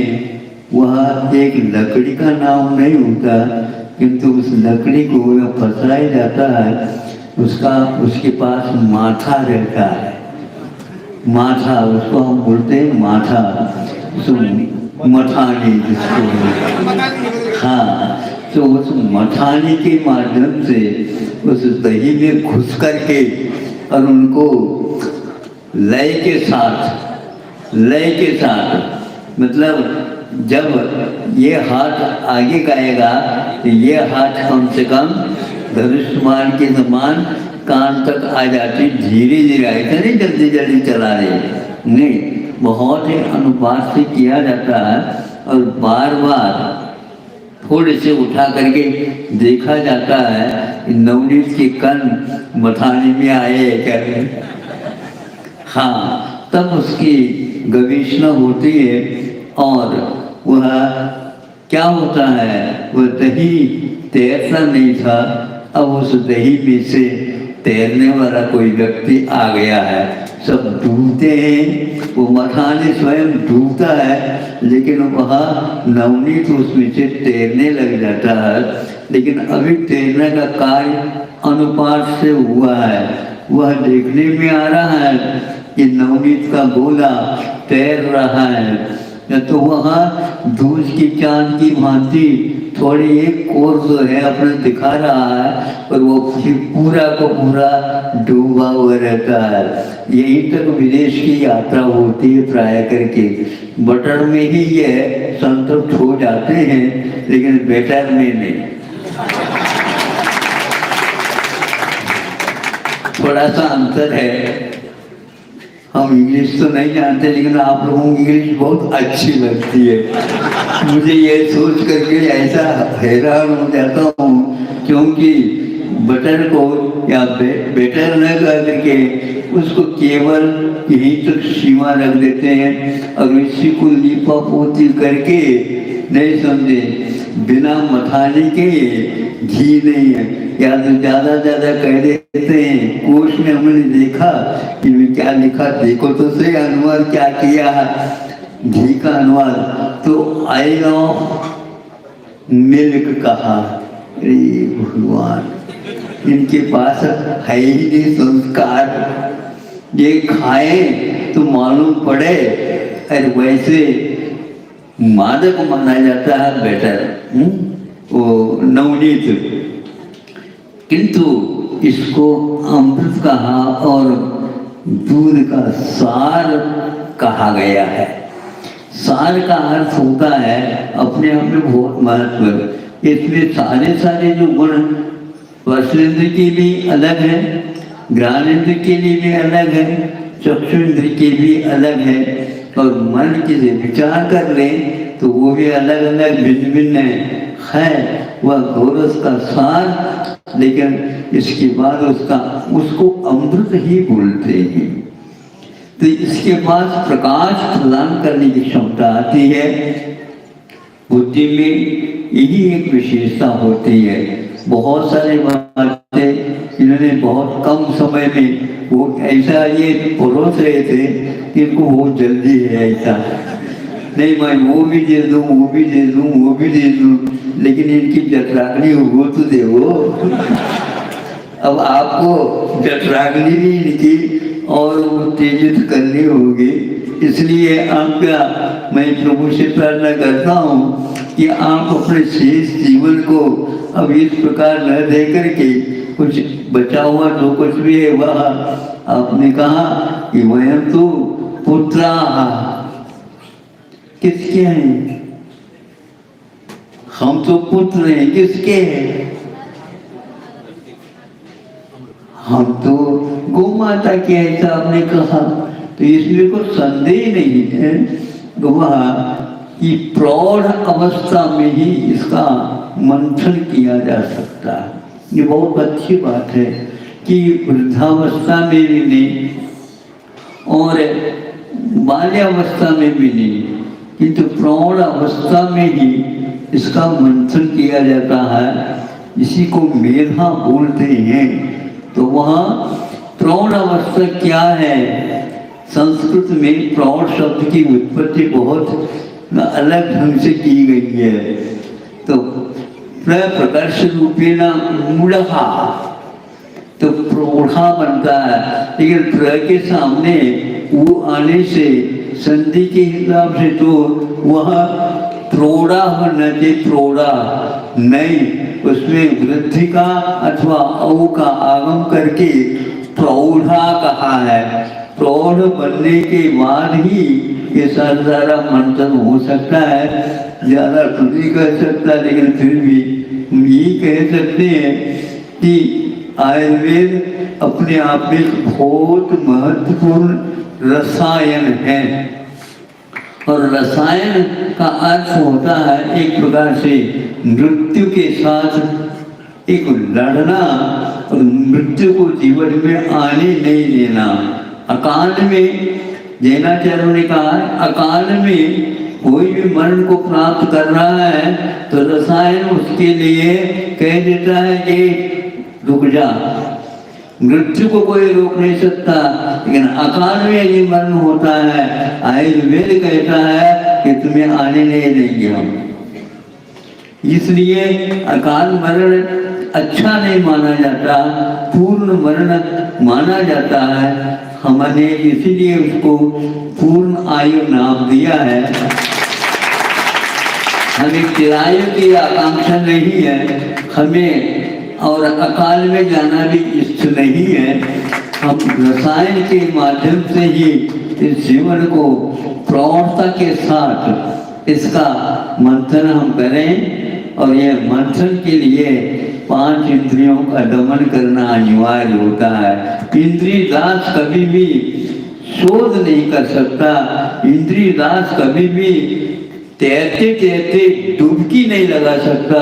वह एक लकड़ी का नाम नहीं होता, किंतु उस लकड़ी को फंसाया जाता है। उसके पास माथा रहता है। माथा, उसको हम बोलते हैं माथा, मथानी जिसको। हाँ, तो उस मथानी के माध्यम से उस दही में घुस करके और उनको लय के साथ, मतलब जब ये हाथ आगे गाएगा तो ये हाथ कम से कम धनुष्मान के समान कान तक आ जाती, धीरे धीरे ऐसा नहीं जल्दी जल्दी चला रहे, नहीं, बहुत ही अनुपात से किया जाता है। और बार बार थोड़े से उठा करके देखा जाता है कि नवनीत के कण मथाने में आए क्या। हाँ, तब उसकी गवेषणा होती है। और वह क्या होता है, वह दही तैरता नहीं था, अब उस दही में से तैरने वाला कोई व्यक्ति आ गया है। सब डूबते हैं, वो मथाने स्वयं डूबता है, लेकिन वह नवनीत उसमें से तैरने लग जाता है। लेकिन अभी तैरने का कार्य अनुपात से हुआ है। वह देखने में आ रहा है कि नवनीत का गोला तैर रहा है, तो वह दूध की चांद की भांति थोड़ी एक कोर जो है अपने दिखा रहा है, और वो पूरा को पूरा डूबा हुआ रहता है। यहीं तक विदेश की यात्रा होती है प्राय करके। बटर में ही ये संतुष्ट हो जाते हैं, लेकिन बेटर में नहीं। थोड़ा सा अंतर है। हम इंग्लिश तो नहीं जानते, लेकिन आप लोगों की इंग्लिश बहुत अच्छी लगती है। मुझे ये सोच करके ऐसा हैरान हो जाता हूँ, क्योंकि बटर को या बेटर न करके उसको केवल यहीं तक सीमा रख देते हैं, और इसी को लिपा पोती करके नहीं समझे, बिना मथाने के घी नहीं है, या तो ज़्यादा कह देते हैं। कोश में हमने देखा कि क्या लिखा, देखो तो सही अनुवाद क्या किया है, घी का अनुवाद तो आई ऑफ मिल्क कहा। अरे भगवान, इनके पास है ही नहीं संस्कार। ये खाए तो मालूम पड़े, और वैसे मादक माना जाता है बेटर, वो नवनीत, किंतु इसको अमृत कहा और दूध का सार कहा गया है। सार का अर्थ होता है अपने आप में बहुत महत्व। इसमें सारे जो गुण स्पर्शेंद्र के लिए अलग है, ज्ञानेंद्र के लिए भी अलग है, चक्षुंद्र के भी अलग है, और मन के से विचार कर लें तो वो भी अलग अलग भिन्न भिन्न है। वह गोरस का सार, लेकिन इसके बाद उसको अमृत ही बोलते हैं। तो इसके पास प्रकाश प्रदान करने की क्षमता आती है। बुद्धि में यही एक विशेषता होती है। बहुत सारे बातें इन्होंने बहुत कम समय में वो ऐसा ये परोस रहे थे कि इनको बहुत जल्दी है, ऐसा नहीं मैं वो भी दे दूँ, वो भी दे दूँ, वो भी दे दूँ, लेकिन इनकी जठराग्नि हो तो देवो। अब आपको जठराग्नि भी इनकी और उत्तेजित करनी होगी। इसलिए आपका मैं प्रभु से प्रार्थना करता हूँ कि आप अपने शेष जीवन को अब इस प्रकार न दे करके कुछ बचा हुआ जो कुछ भी है वह आपने कहा कि वह तो पुत्रा किसके हैं? हम तो पुत्र हैं, किसके हैं? हम तो गौ माता के, ऐसा आपने कहा। तो इसमें कोई संदेह नहीं है वह कि प्रौढ़ अवस्था में ही इसका मंथन किया जा सकता है। ये बहुत अच्छी बात है कि वृद्धावस्था में भी नहीं और बाल्यावस्था में भी नहीं, किंतु प्रौढ़ अवस्था में ही इसका मंथन किया जाता है। इसी को मेधा बोलते हैं। तो वहाँ प्रौढ़ अवस्था क्या है? संस्कृत में प्रौढ़ शब्द की उत्पत्ति बहुत अलग ढंग से की गई है। तो प्रकर्ष रूपेण मूढ़ा, तो प्रौढ़ा बनता है, लेकिन प्र के सामने वो आने से संधि के हिसाब से तो वह प्रौढ़ा होना चाहिए, प्रौढ़ा नहीं, उसमें वृद्धि का अथवा औ का आगम करके प्रौढ़ा कहा है। प्रौढ़ बनने के बाद ही ये सारा मंथन हो सकता है। ज़्यादा खुद नहीं कह सकता, लेकिन फिर भी हम यही कह सकते हैं कि आयुर्वेद अपने आप में बहुत महत्वपूर्ण रसायन है। और रसायन का अर्थ होता है एक प्रकार से मृत्यु के साथ एक लड़ना और मृत्यु को जीवन में आने नहीं देना। अकाल में जैनाचार्यों ने कहा है, अकाल में कोई भी मरण को प्राप्त कर रहा है तो रसायन उसके लिए कह देता है कि रुक जा। मृत्यु को कोई रोक नहीं सकता, लेकिन अकाल में यदि मरण होता है आयुर्वेद कहता है कि तुम्हें आने नहीं देंगे हम। इसलिए अकाल मरण अच्छा नहीं माना जाता, पूर्ण मरण माना जाता है। हमने इसीलिए उसको पूर्ण आयु नाम दिया है। हमें चिरायु की आकांक्षा नहीं है, हमें और अकाल में जाना भी इष्ट नहीं है। हम रसायन के माध्यम से ही इस जीवन को प्रौढ़ता के साथ इसका मंथन हम करें। और ये मंथन के लिए 5 इंद्रियों का दमन करना अनिवार्य होता है। इंद्रिय दास कभी भी शोध नहीं कर सकता, इंद्रिय दास कभी भी तैरते तैरते डुबकी नहीं लगा सकता।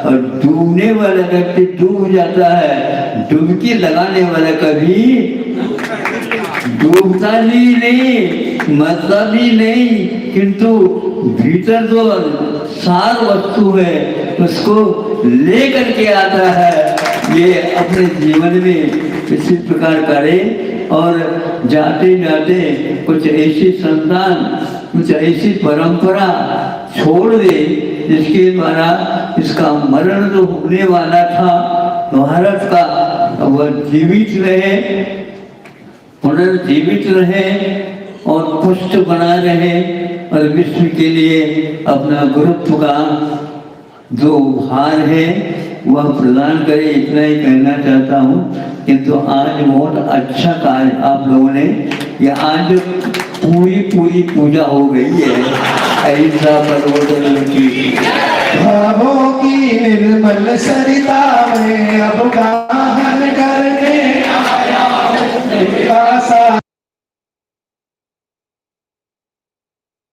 और डूबने वाला व्यक्ति डूब जाता है, डुबकी लगाने वाला कभी डूबता ही नहीं, मरता भी नहीं, किंतु भीतर जो सार वस्तु है उसको लेकर के आता है। ये अपने जीवन में इसी प्रकार करें और जाते जाते कुछ ऐसी संतान, कुछ ऐसी परंपरा छोड़ दे जिसके द्वारा इसका मरण जो होने वाला था भारत का वह जीवित रहे, पुनर्जीवित रहे और पुष्ट बना रहे और विश्व के लिए अपना गुरुत्व का जो भार है वह प्रदान करे। इतना ही कहना चाहता हूँ। किंतु आज बहुत अच्छा कार्य आप लोगों ने, या आज पूरी पूरी पूजा हो गई है। ऐसा प्रबोधन की भावों की निर्मल सरिता में अब गा